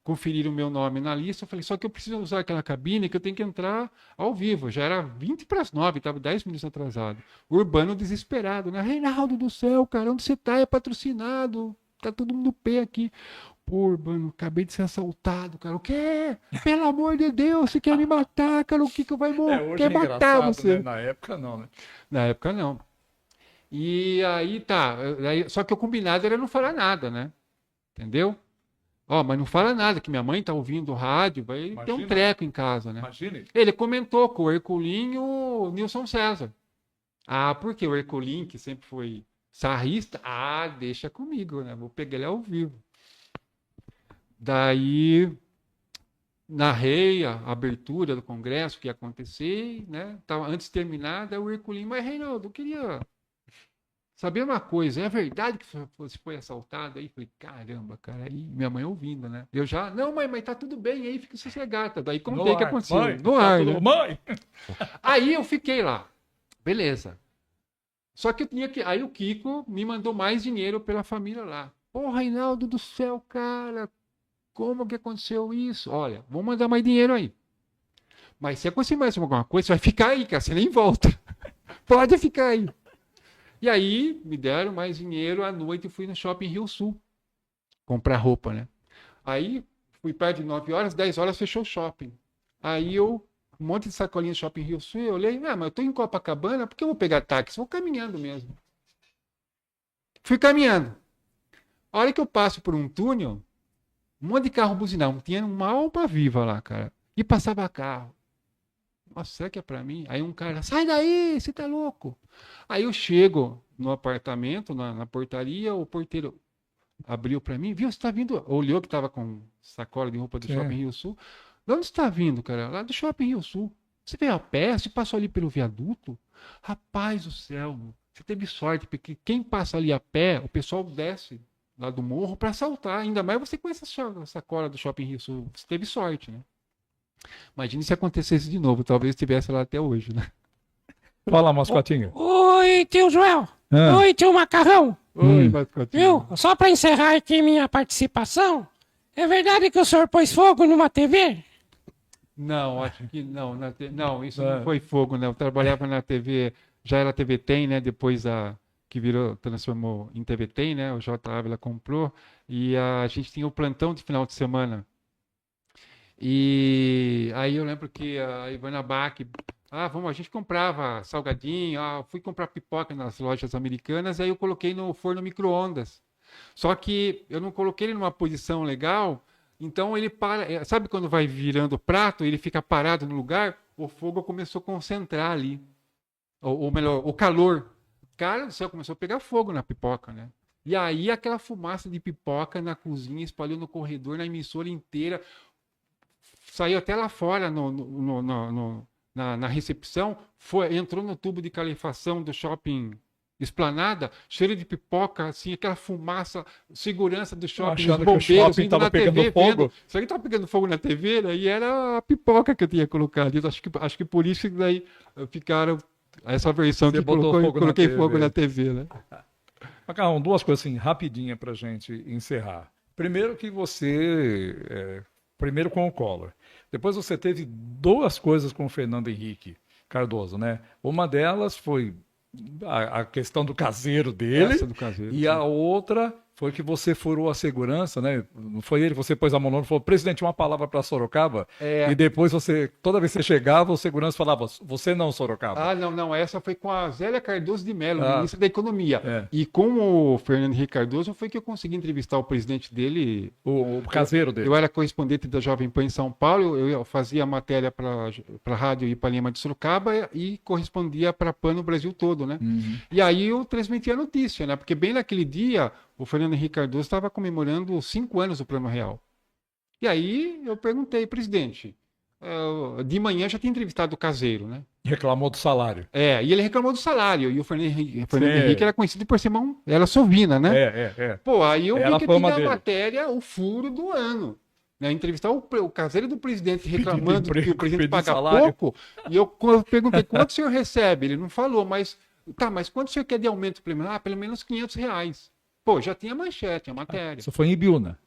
Conferiram o meu nome na lista, eu falei, só que eu preciso usar aquela cabine que eu tenho que entrar ao vivo. Já era 20 para as 9, estava 10 minutos atrasado. Urbano desesperado, né? Reinaldo do céu, cara, onde você tá? É patrocinado, tá todo mundo pé aqui. Pô, Urbano, acabei de ser assaltado, cara. O quê? Pelo amor de Deus, você quer me matar, cara? O que eu vai morrer? Hoje Quer matar você? Né? Na época não, né? Na época não. E aí tá, só que o combinado era não falar nada, né? Entendeu? Ó, mas não fala nada, que minha mãe tá ouvindo o rádio, vai ter um treco em casa, né? Imagine. Ele comentou com o Herculin e o Nilson César. Ah, porque o Herculin, que sempre foi sarrista, deixa comigo, né? Vou pegar ele ao vivo. Daí, narrei a abertura do congresso, o que ia acontecer, né? Tava antes de terminar, daí o Herculin, mas Reinaldo, eu queria saber uma coisa, é verdade que você foi assaltado? Aí falei, caramba, cara, aí minha mãe ouvindo, né? Eu já, não, mãe, mas tá tudo bem, aí fica sossegada. Daí contei o que aconteceu. Mãe, no ar, tudo, né? Mãe! Aí eu fiquei lá, beleza. Só que eu tinha que. Aí o Kiko me mandou mais dinheiro pela família lá. Pô, Reinaldo do céu, cara, como que aconteceu isso? Olha, vou mandar mais dinheiro aí. Mas se acontecer mais alguma coisa, você vai ficar aí, cara, você nem volta. Pode ficar aí. E aí, me deram mais dinheiro, à noite eu fui no Shopping Rio Sul comprar roupa, né? Aí, fui perto de 9 horas, 10 horas fechou o shopping. Aí eu, um monte de sacolinha no Shopping Rio Sul, eu olhei, mas eu tô em Copacabana, por que eu vou pegar táxi? Vou caminhando mesmo. Fui caminhando. A hora que eu passo por um túnel, um monte de carro buzinando, tinha uma alma viva lá, cara. E passava carro. Nossa, será que é pra mim? Aí um cara, sai daí, você tá louco. Aí eu chego no apartamento, na portaria, o porteiro abriu pra mim, viu, você tá vindo, olhou que tava com sacola de roupa do Shopping Rio Sul. De onde você tá vindo, cara? Lá do Shopping Rio Sul. Você veio a pé? Você passou ali pelo viaduto? Rapaz do céu, você teve sorte, porque quem passa ali a pé, o pessoal desce lá do morro pra assaltar. Ainda mais você com essa sacola do Shopping Rio Sul. Você teve sorte, né? Imagine se acontecesse de novo, talvez estivesse lá até hoje, né? Fala, mascotinha. Oi, tio Joel. Oi, tio Macarrão. Oi, mascotinha. Viu? Só pra encerrar aqui minha participação, é verdade que o senhor pôs fogo numa TV? Não, acho que não. Não, isso não foi fogo, né? Eu trabalhava na TV, já era TV Tem, né? Depois que transformou em TV Tem, né? O J. Ávila comprou. E a gente tinha o plantão de final de semana. E aí eu lembro que a Ivana Bach, a gente comprava salgadinho, fui comprar pipoca nas lojas americanas, aí eu coloquei no forno micro-ondas. Só que eu não coloquei ele numa posição legal, então ele para, sabe quando vai virando o prato, ele fica parado no lugar, o fogo começou a concentrar ali. Ou melhor, o calor. Cara do céu, começou a pegar fogo na pipoca, né? E aí aquela fumaça de pipoca na cozinha, espalhou no corredor, na emissora inteira, saiu até lá fora na recepção, entrou no tubo de calefação do shopping Esplanada, cheiro de pipoca, assim, aquela fumaça, segurança do shopping, achando os bombeiros que o shopping indo tava na pegando TV, fogo. vendo. Será que tava pegando fogo na TV? Né? E era a pipoca que eu tinha colocado. Acho que por isso que daí ficaram essa versão Você que coloquei fogo na TV, né? Macarrão, 2 coisas assim, rapidinha pra gente encerrar. Primeiro que você... Primeiro com o Collor. Depois você teve 2 coisas com o Fernando Henrique Cardoso, né? Uma delas foi a questão do caseiro dele. Essa do caseiro, e sim. a outra foi que você furou a segurança, né? Não foi ele, você pôs a mão no ombro e falou, presidente, uma palavra para Sorocaba. E depois toda vez que você chegava, o segurança falava, você não, Sorocaba. Não, essa foi com a Zélia Cardoso de Mello, ministra da Economia. É. E com o Fernando Henrique Cardoso foi que eu consegui entrevistar o presidente dele. O caseiro dele. Eu era correspondente da Jovem Pan em São Paulo, eu fazia matéria para a Rádio Ipanema de Sorocaba e correspondia para a Pan no Brasil todo, né? Uhum. E aí eu transmitia a notícia, né? Porque bem naquele dia, o Fernando Henrique Cardoso estava comemorando 5 anos do Plano Real. E aí eu perguntei, presidente, de manhã já tinha entrevistado o caseiro, né? Reclamou do salário. E ele reclamou do salário. E o Fernando Henrique era conhecido por ser era sovina, né? Pô, aí eu vi que tinha a matéria, o furo do ano. Né? Entrevistar o caseiro do presidente reclamando que o presidente paga pouco. E eu perguntei, quanto o senhor recebe? Ele não falou, mas quanto o senhor quer de aumento? Pelo menos R$500. Pô, já tinha manchete, a matéria. Isso foi em Ibiúna.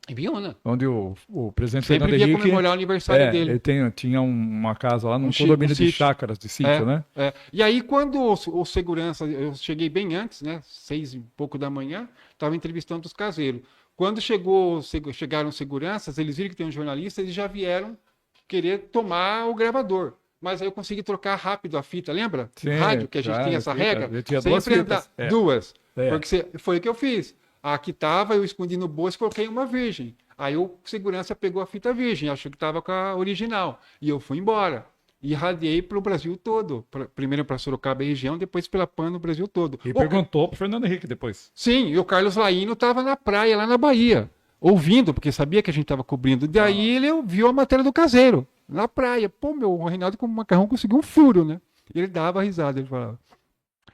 Onde o presidente Fernando Henrique... Sempre ia comemorar o aniversário dele. Ele tinha uma casa lá num condomínio de chácaras, de sítio, né? E aí, quando o segurança... Eu cheguei bem antes, né? 6 e pouco da manhã, estava entrevistando os caseiros. Quando chegaram seguranças, eles viram que tem um jornalista, eles já vieram querer tomar o gravador. Mas aí eu consegui trocar rápido a fita, lembra? Sim, Rádio, que a gente tinha essa regra. Eu tinha duas fitas. Duas. Porque foi o que eu fiz. A que estava, eu escondi no bolso e coloquei uma virgem. Aí o segurança pegou a fita virgem, achou que estava com a original. E eu fui embora. E radiei para o Brasil todo. Primeiro para Sorocaba e região, depois pela PAN no Brasil todo. E perguntou para o Fernando Henrique depois. Sim, e o Carlos Laino estava na praia, lá na Bahia, ouvindo, porque sabia que a gente estava cobrindo. Daí ele viu a matéria do caseiro, na praia. Pô, o Reinaldo com o macarrão conseguiu um furo, né? Ele dava risada, ele falava.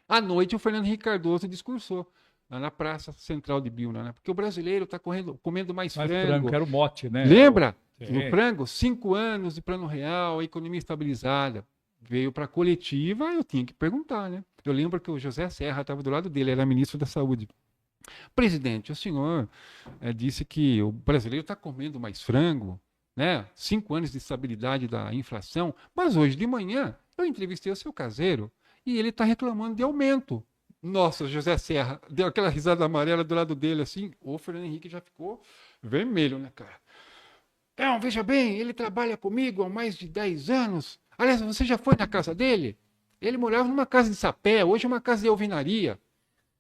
À noite, o Fernando Henrique Cardoso discursou lá na Praça Central de Ibiúna, né? Porque o brasileiro está comendo mais frango. Que era o mote, né? Lembra? No frango, 5 anos de plano real, a economia estabilizada. Veio para a coletiva, eu tinha que perguntar, né? Eu lembro que o José Serra estava do lado dele, era ministro da Saúde. Presidente, o senhor disse que o brasileiro está comendo mais frango, né? 5 anos de estabilidade da inflação, mas hoje de manhã eu entrevistei o seu caseiro e ele está reclamando de aumento. Nossa, José Serra deu aquela risada amarela do lado dele, assim. O Fernando Henrique já ficou vermelho, né, cara? Não, veja bem, ele trabalha comigo há mais de 10 anos. Aliás, você já foi na casa dele? Ele morava numa casa de sapé, hoje é uma casa de alvenaria.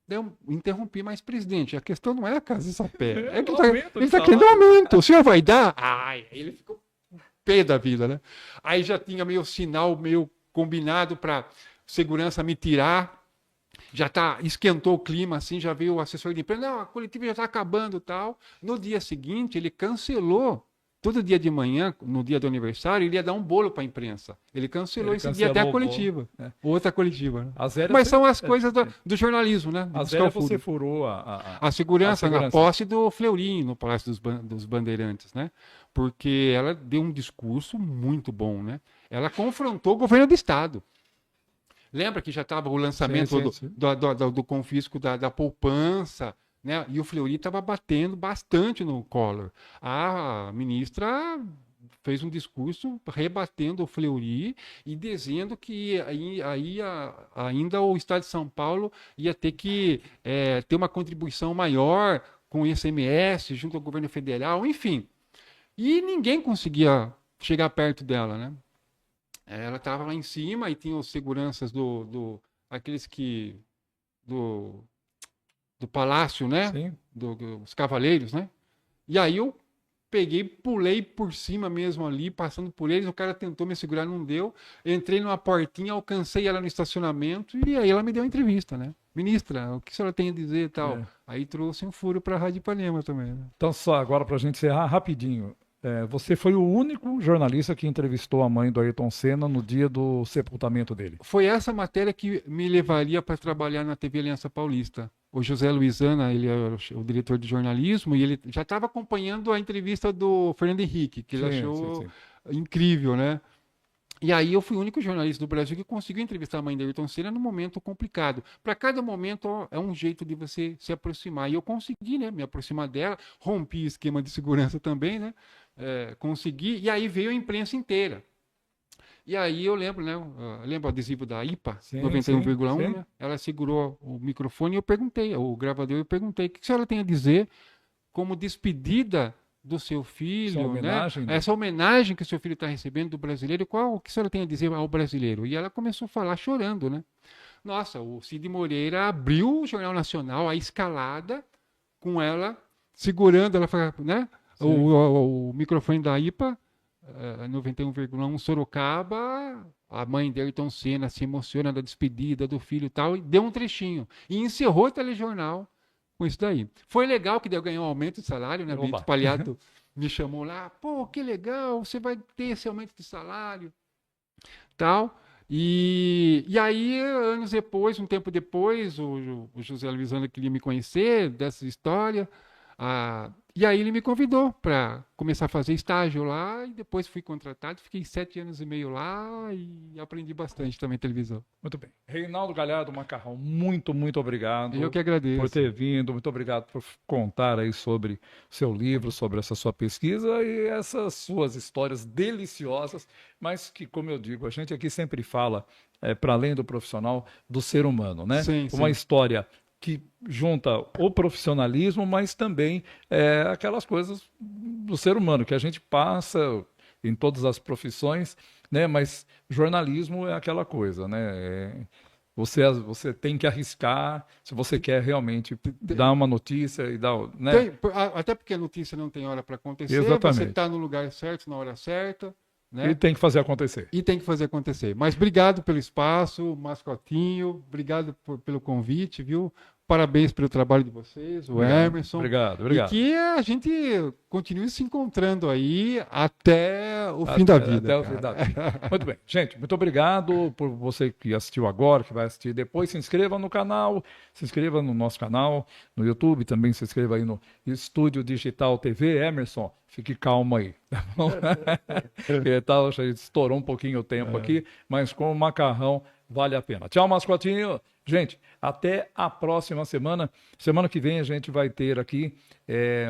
Daí eu interrompi, mas, presidente, a questão não é a casa de sapé. É que ele está querendo aumento. O senhor vai dar? Ai, ele ficou pé da vida, né? Aí já tinha meio sinal, meio combinado para segurança me tirar. Já esquentou o clima, assim, já veio o assessor de imprensa. Não, a coletiva já está acabando e tal. No dia seguinte, ele cancelou. Todo dia de manhã, no dia do aniversário, ele ia dar um bolo para a imprensa. Ele cancelou esse dia até a coletiva. Outra coletiva. Né? Mas são as coisas do jornalismo, né? A Zélia você furou a segurança na posse do Fleury, no Palácio dos Bandeirantes, né? Porque ela deu um discurso muito bom, né? Ela confrontou o governo do Estado. Lembra que já estava o lançamento do confisco da poupança, né? E o Fleury estava batendo bastante no Collor. A ministra fez um discurso rebatendo o Fleury e dizendo que ainda o Estado de São Paulo ia ter que ter uma contribuição maior com o ICMS junto ao governo federal, enfim. E ninguém conseguia chegar perto dela, né? Ela estava lá em cima e tinha os seguranças aqueles que do palácio, né? Sim. Os cavaleiros, né? E aí eu pulei por cima mesmo ali, passando por eles, o cara tentou me segurar, não deu. Entrei numa portinha, alcancei ela no estacionamento e aí ela me deu uma entrevista, né? Ministra, o que a senhora tem a dizer e tal? Aí trouxe um furo para a Rádio Ipanema também, né? Então só agora para a gente encerrar rapidinho. Você foi o único jornalista que entrevistou a mãe do Ayrton Senna no dia do sepultamento dele. Foi essa matéria que me levaria para trabalhar na TV Aliança Paulista. O José Luizana, ele é o diretor de jornalismo, e ele já estava acompanhando a entrevista do Fernando Henrique, que ele achou incrível, né? E aí eu fui o único jornalista do Brasil que conseguiu entrevistar a mãe da Ayrton Senna num momento complicado. Para cada momento é um jeito de você se aproximar. E eu consegui, né, me aproximar dela, rompi o esquema de segurança também, né? Consegui, e aí veio a imprensa inteira. E aí eu lembro, né? Lembra o adesivo da IPA, 91,1, né? Ela segurou o microfone e eu perguntei, o gravador, eu perguntei, o que a senhora tem a dizer como despedida do seu filho, né? Essa homenagem que o seu filho está recebendo do brasileiro, o que a senhora tem a dizer ao brasileiro? E ela começou a falar chorando, né? Nossa, o Cid Moreira abriu o Jornal Nacional, a escalada, com ela segurando, ela falou, né? O microfone da IPA, 91,1 Sorocaba, a mãe de Ayrton Senna se emociona da despedida do filho e tal, e deu um trechinho. E encerrou o telejornal com isso daí. Foi legal que deu ganhar um aumento de salário, né? Bem espalhado me chamou lá, pô, que legal, você vai ter esse aumento de salário, tal. E aí, anos depois, um tempo depois, o José Luizano queria me conhecer dessa história, e aí ele me convidou para começar a fazer estágio lá, e depois fui contratado, fiquei 7 anos e meio lá e aprendi bastante também televisão. Muito bem. Reinaldo Galhardo Macarrão, muito, muito obrigado. Eu que agradeço. Por ter vindo, muito obrigado por contar aí sobre seu livro, sobre essa sua pesquisa e essas suas histórias deliciosas, mas que, como eu digo, a gente aqui sempre fala, para além do profissional, do ser humano, né? Sim, uma sim. história que junta o profissionalismo, mas também aquelas coisas do ser humano que a gente passa em todas as profissões, né? Mas jornalismo é aquela coisa, né? Você tem que arriscar se você quer realmente dar uma notícia e dar, né? Até porque a notícia não tem hora para acontecer, Exatamente. você está no lugar certo, na hora certa, né? E tem que fazer acontecer. E tem que fazer acontecer. Mas obrigado pelo espaço, Mascotinho, obrigado pelo convite, viu? Parabéns pelo trabalho de vocês, o Emerson. Obrigado. E que a gente continue se encontrando aí até o fim da vida. Até o fim da vida. Muito bem. Gente, muito obrigado por você que assistiu agora, que vai assistir depois. Se inscreva no canal, se inscreva no nosso canal, no YouTube, também se inscreva aí no Estúdio Digital TV. Emerson, fique calmo aí. Tá bom? A gente estourou um pouquinho o tempo aqui, mas com o macarrão vale a pena. Tchau, Mascotinho. Gente, até a próxima semana. Semana que vem a gente vai ter aqui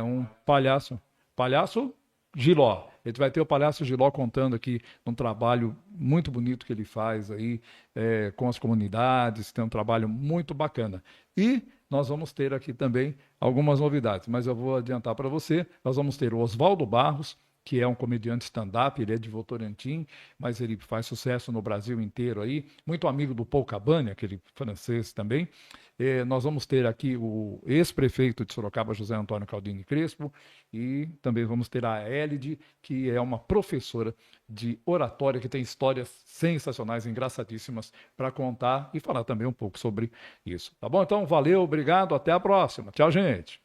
um palhaço Giló. A gente vai ter o Palhaço Giló contando aqui um trabalho muito bonito que ele faz aí com as comunidades. Tem um trabalho muito bacana. E nós vamos ter aqui também algumas novidades, mas eu vou adiantar para você. Nós vamos ter o Oswaldo Barros, que é um comediante stand-up, ele é de Votorantim, mas ele faz sucesso no Brasil inteiro aí, muito amigo do Paul Cabane, aquele francês também. Nós vamos ter aqui o ex-prefeito de Sorocaba, José Antônio Caldini Crespo, e também vamos ter a Elide, que é uma professora de oratória, que tem histórias sensacionais, engraçadíssimas, para contar e falar também um pouco sobre isso. Tá bom? Então, valeu, obrigado, até a próxima. Tchau, gente.